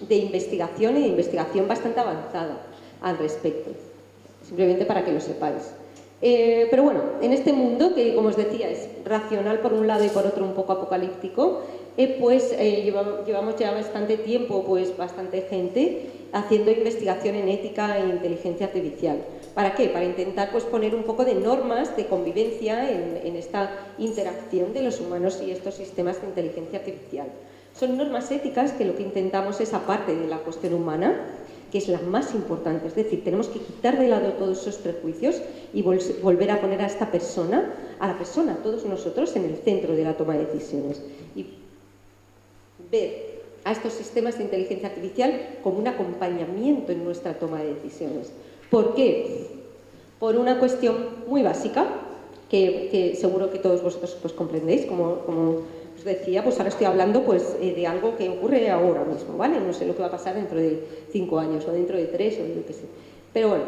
investigación y de investigación bastante avanzada al respecto, simplemente para que lo sepáis. Pero bueno, en este mundo que, como os decía, es racional por un lado y por otro un poco apocalíptico, llevamos ya bastante tiempo, pues bastante gente haciendo investigación en ética e inteligencia artificial. ¿Para qué? Para intentar pues poner un poco de normas de convivencia en esta interacción de los humanos y estos sistemas de inteligencia artificial. Son normas éticas que lo que intentamos es, aparte de la cuestión humana, que es la más importante, es decir, tenemos que quitar de lado todos esos prejuicios y volver a poner a esta persona, a todos nosotros, en el centro de la toma de decisiones y ver a estos sistemas de inteligencia artificial como un acompañamiento en nuestra toma de decisiones. ¿Por qué? Por una cuestión muy básica, que seguro que todos vosotros pues comprendéis, como os decía, pues ahora estoy hablando pues de algo que ocurre ahora mismo, ¿vale? No sé lo que va a pasar dentro de 5 años o dentro de 3 o yo qué sé. Pero bueno,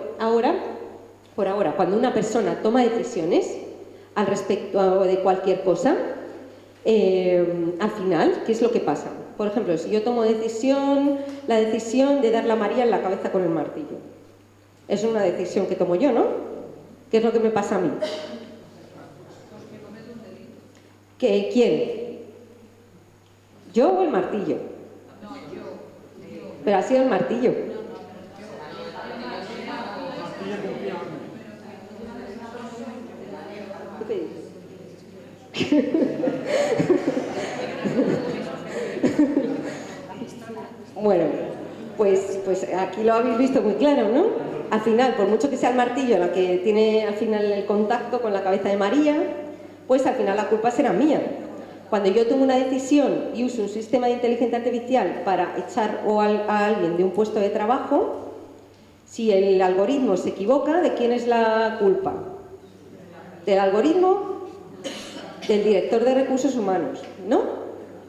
por ahora, cuando una persona toma decisiones al respecto de cualquier cosa, al final, ¿qué es lo que pasa? Por ejemplo, si yo tomo la decisión de darle a María en la cabeza con el martillo, es una decisión que tomo yo, ¿no? ¿Qué es lo que me pasa a mí? ¿Quién? ¿Yo o el martillo? Pero ha sido el martillo. ¿Qué te dices? Bueno, pues aquí lo habéis visto muy claro, ¿no? Al final, por mucho que sea el martillo la que tiene al final el contacto con la cabeza de María, pues al final la culpa será mía. Cuando yo tomo una decisión y uso un sistema de inteligencia artificial para echar a alguien de un puesto de trabajo, si el algoritmo se equivoca, ¿de quién es la culpa? ¿Del algoritmo? Del director de recursos humanos, ¿no?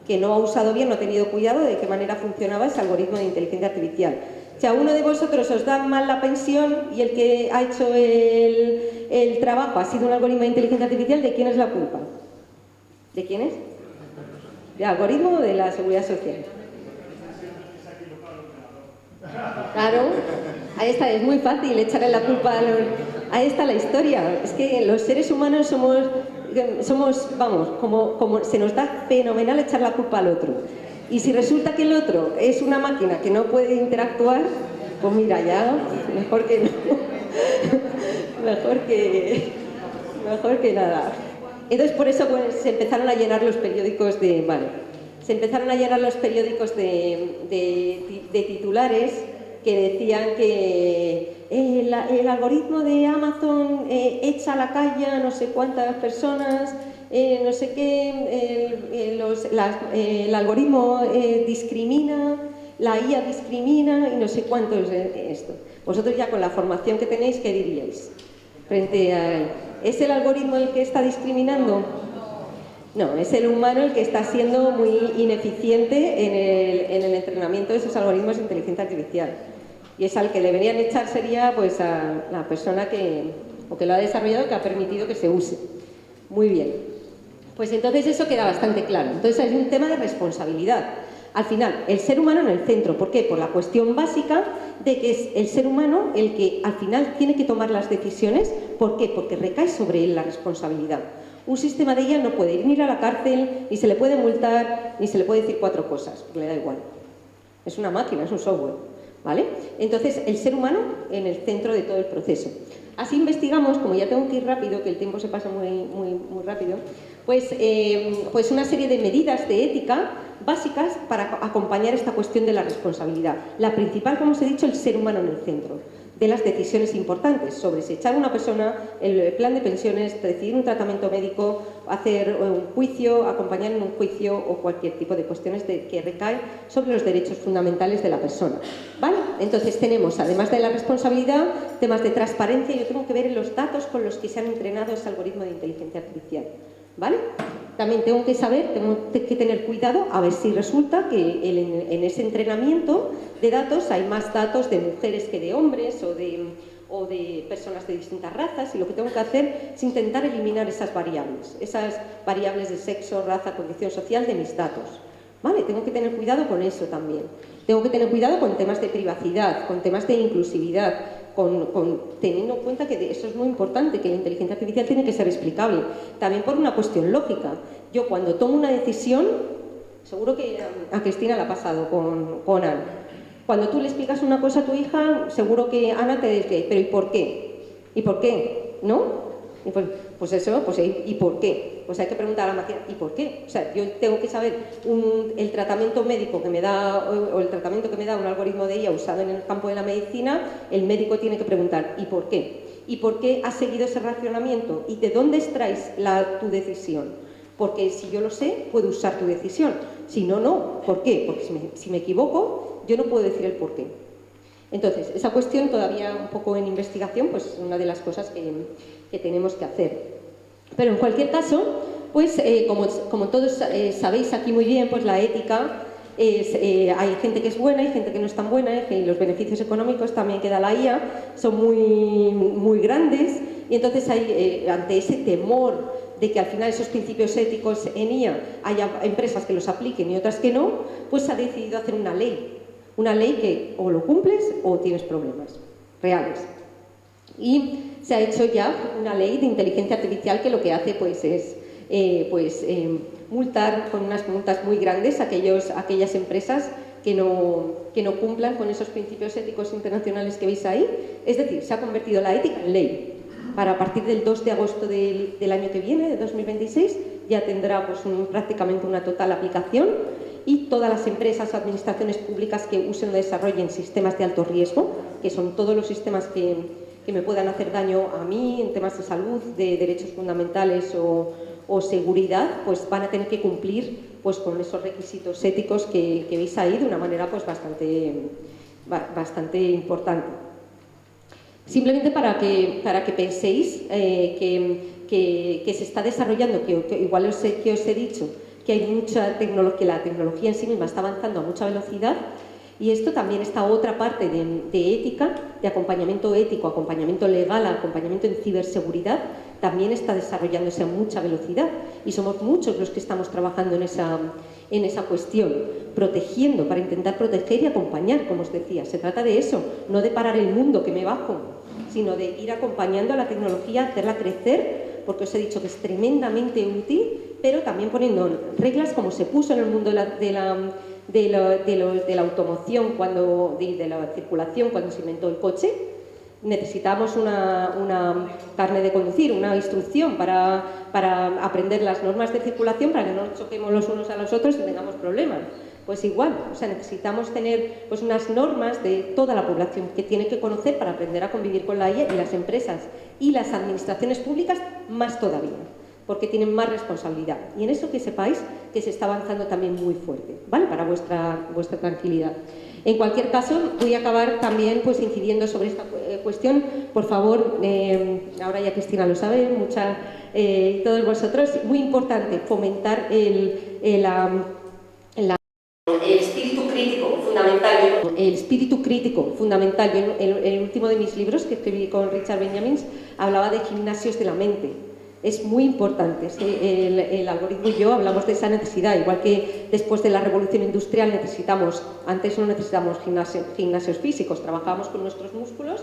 Que no ha usado bien, no ha tenido cuidado de qué manera funcionaba ese algoritmo de inteligencia artificial. Si a uno de vosotros os dan mal la pensión y el que ha hecho el trabajo ha sido un algoritmo de inteligencia artificial, ¿de quién es la culpa? ¿De quién es? ¿De algoritmo o de la seguridad social? Claro, ahí está, es muy fácil echarle la culpa a los... Ahí está la historia. Es que los seres humanos somos vamos, como se nos da fenomenal echar la culpa al otro. Y si resulta que el otro es una máquina que no puede interactuar, pues mira, ya mejor que no. mejor que nada. Entonces por eso pues, se empezaron a llenar los periódicos de... Vale, se empezaron a llenar los periódicos de titulares que decían que el algoritmo de Amazon echa a la calle a no sé cuántas personas, no sé qué, el algoritmo discrimina, la IA discrimina y no sé cuánto es esto. Vosotros ya con la formación que tenéis, ¿qué diríais? Frente a... ¿Es el algoritmo el que está discriminando? No, es el humano el que está siendo muy ineficiente en el entrenamiento de esos algoritmos de inteligencia artificial. Y es al que deberían echar sería pues a la persona que lo ha desarrollado, que ha permitido que se use. Muy bien. Pues entonces eso queda bastante claro. Entonces hay un tema de responsabilidad. Al final, el ser humano en el centro. ¿Por qué? Por la cuestión básica de que es el ser humano el que al final tiene que tomar las decisiones. ¿Por qué? Porque recae sobre él la responsabilidad. Un sistema de IA no puede ir ni a la cárcel, ni se le puede multar, ni se le puede decir 4 cosas, porque le da igual. Es una máquina, es un software, ¿vale? Entonces, el ser humano en el centro de todo el proceso. Así investigamos, como ya tengo que ir rápido, que el tiempo se pasa muy rápido, pues una serie de medidas de ética básicas para acompañar esta cuestión de la responsabilidad. La principal, como os he dicho, el ser humano en el centro de las decisiones importantes sobre si echar a una persona, el plan de pensiones, decidir un tratamiento médico, hacer un juicio, acompañar en un juicio o cualquier tipo de cuestiones que recaen sobre los derechos fundamentales de la persona. ¿Vale? Entonces tenemos, además de la responsabilidad, temas de transparencia. Yo tengo que ver los datos con los que se han entrenado ese algoritmo de inteligencia artificial. ¿Vale? También tengo que saber, tengo que tener cuidado a ver si resulta que en ese entrenamiento de datos hay más datos de mujeres que de hombres o de personas de distintas razas, y lo que tengo que hacer es intentar eliminar esas variables de sexo, raza, condición social de mis datos. ¿Vale? Tengo que tener cuidado con eso también. Tengo que tener cuidado con temas de privacidad, con temas de inclusividad, teniendo en cuenta que eso es muy importante, que la inteligencia artificial tiene que ser explicable. También por una cuestión lógica. Yo cuando tomo una decisión, seguro que a Cristina la ha pasado con Ana. Cuando tú le explicas una cosa a tu hija, seguro que Ana te dice, pero ¿y por qué? ¿Y por qué? ¿No? Y pues eso, pues ¿y por qué? Pues hay que preguntar a la máquina, ¿y por qué? O sea, yo tengo que saber el tratamiento médico que me da, o el tratamiento que me da un algoritmo de IA usado en el campo de la medicina, el médico tiene que preguntar, ¿y por qué? ¿Y por qué has seguido ese racionamiento? ¿Y de dónde extraes tu decisión? Porque si yo lo sé, puedo usar tu decisión. Si no, no. ¿Por qué? Porque si me equivoco, yo no puedo decir el por qué. Entonces, esa cuestión todavía un poco en investigación, pues es una de las cosas que tenemos que hacer. Pero en cualquier caso, pues como todos sabéis aquí muy bien, pues la ética hay gente que es buena y gente que no es tan buena, y los beneficios económicos también que da la IA son muy grandes, y entonces hay ante ese temor de que al final esos principios éticos en IA haya empresas que los apliquen y otras que no, pues se ha decidido hacer una ley que o lo cumples o tienes problemas reales. Y se ha hecho ya una ley de inteligencia artificial que lo que hace pues es multar con unas multas muy grandes a aquellas empresas que no cumplan con esos principios éticos internacionales que veis ahí. Es decir, se ha convertido la ética en ley. Para a partir del 2 de agosto del año que viene, de 2026, ya tendrá pues, prácticamente una total aplicación, y todas las empresas o administraciones públicas que usen o desarrollen sistemas de alto riesgo, que son todos los sistemas que me puedan hacer daño a mí en temas de salud, de derechos fundamentales o seguridad, pues van a tener que cumplir pues, con esos requisitos éticos que veis ahí de una manera pues, bastante importante. Simplemente para que penséis que se está desarrollando, que igual os he dicho, que hay mucha tecnología, que la tecnología en sí misma está avanzando a mucha velocidad, Y esto también está otra parte de ética, de acompañamiento ético, acompañamiento legal, acompañamiento en ciberseguridad, también está desarrollándose a mucha velocidad y somos muchos los que estamos trabajando en esa cuestión, protegiendo, para intentar proteger y acompañar, como os decía. Se trata de eso, no de parar el mundo que me bajo, sino de ir acompañando a la tecnología, hacerla crecer, porque os he dicho que es tremendamente útil, pero también poniendo reglas como se puso en el mundo de la automoción, de la circulación, cuando se inventó el coche. Necesitamos una carne de conducir, una instrucción para aprender las normas de circulación para que no nos choquemos los unos a los otros y tengamos problemas. Pues igual, o sea, necesitamos tener pues, unas normas de toda la población que tiene que conocer para aprender a convivir con la IA, y las empresas y las administraciones públicas más todavía, porque tienen más responsabilidad. Y en eso que sepáis que se está avanzando también muy fuerte, ¿vale? Para vuestra tranquilidad. En cualquier caso, voy a acabar también pues, incidiendo sobre esta cuestión. Por favor, ahora ya Cristina lo sabe, todos vosotros, muy importante fomentar el espíritu crítico fundamental. El espíritu crítico fundamental. Yo en el último de mis libros, que escribí con Richard Benjamins, hablaba de gimnasios de la mente. Es muy importante. El algoritmo y yo hablamos de esa necesidad, igual que después de la revolución industrial antes no necesitamos gimnasios físicos, trabajábamos con nuestros músculos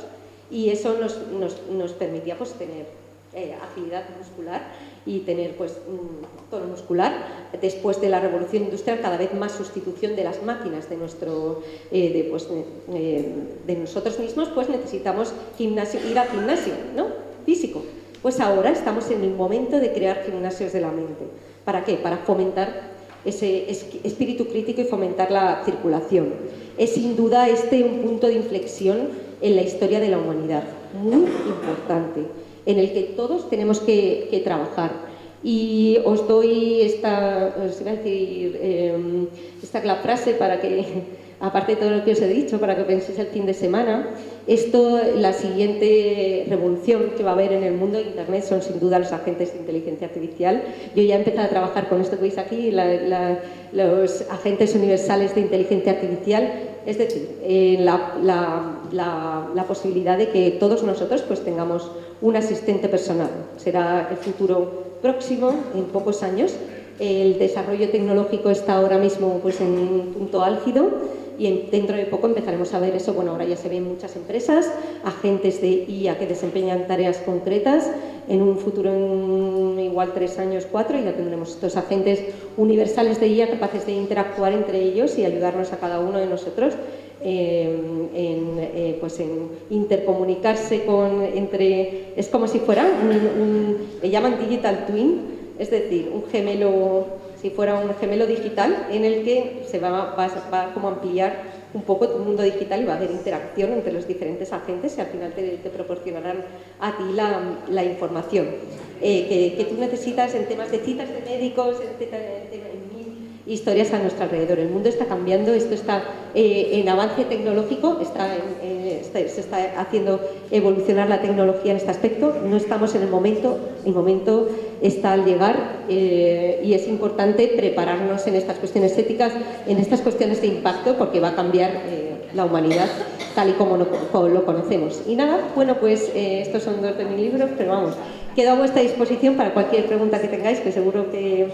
y eso nos permitía pues, tener agilidad muscular y tener pues, tono muscular. Después de la revolución industrial, cada vez más sustitución de las máquinas de nosotros mismos, pues necesitamos ir al gimnasio, ¿no? Físico. Pues ahora estamos en el momento de crear gimnasios de la mente. ¿Para qué? Para fomentar ese espíritu crítico y fomentar la circulación. Es sin duda un punto de inflexión en la historia de la humanidad, muy importante, en el que todos tenemos que trabajar. Y os doy esta la frase para que, aparte de todo lo que os he dicho, para que penséis el fin de semana. La siguiente revolución que va a haber en el mundo de Internet son sin duda los agentes de inteligencia artificial. Yo ya he empezado a trabajar con esto que veis aquí, los agentes universales de inteligencia artificial, es decir, la posibilidad de que todos nosotros pues, tengamos un asistente personal. Será el futuro próximo, en pocos años. El desarrollo tecnológico está ahora mismo pues, en un punto álgido y dentro de poco empezaremos a ver eso. Bueno, ahora ya se ven muchas empresas, agentes de IA que desempeñan tareas concretas. En un futuro, en igual 3 años, 4, ya tendremos estos agentes universales de IA capaces de interactuar entre ellos y ayudarnos a cada uno de nosotros en intercomunicarse es como si fuera le llaman digital twin, es decir, un gemelo, si fuera un gemelo digital en el que se va como a ampliar un poco tu mundo digital y va a haber interacción entre los diferentes agentes y al final te proporcionarán a ti la información que tú necesitas en temas de citas de médicos, en mil historias a nuestro alrededor. El mundo está cambiando, esto está en avance tecnológico, se está haciendo evolucionar la tecnología en este aspecto. No estamos en el momento está al llegar y es importante prepararnos en estas cuestiones éticas, en estas cuestiones de impacto, porque va a cambiar la humanidad tal y como lo conocemos. Y nada, bueno, pues estos son 2 de mis libros, pero vamos, quedo a vuestra disposición para cualquier pregunta que tengáis, que seguro que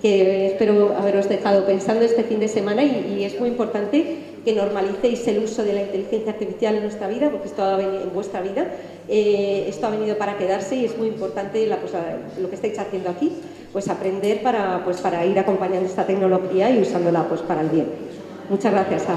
espero haberos dejado pensando este fin de semana y es muy importante que normalicéis el uso de la inteligencia artificial en nuestra vida, porque esto ha venido en vuestra vida, esto ha venido para quedarse y es muy importante lo que estáis haciendo aquí, pues aprender para ir acompañando esta tecnología y usándola pues para el bien. Muchas gracias a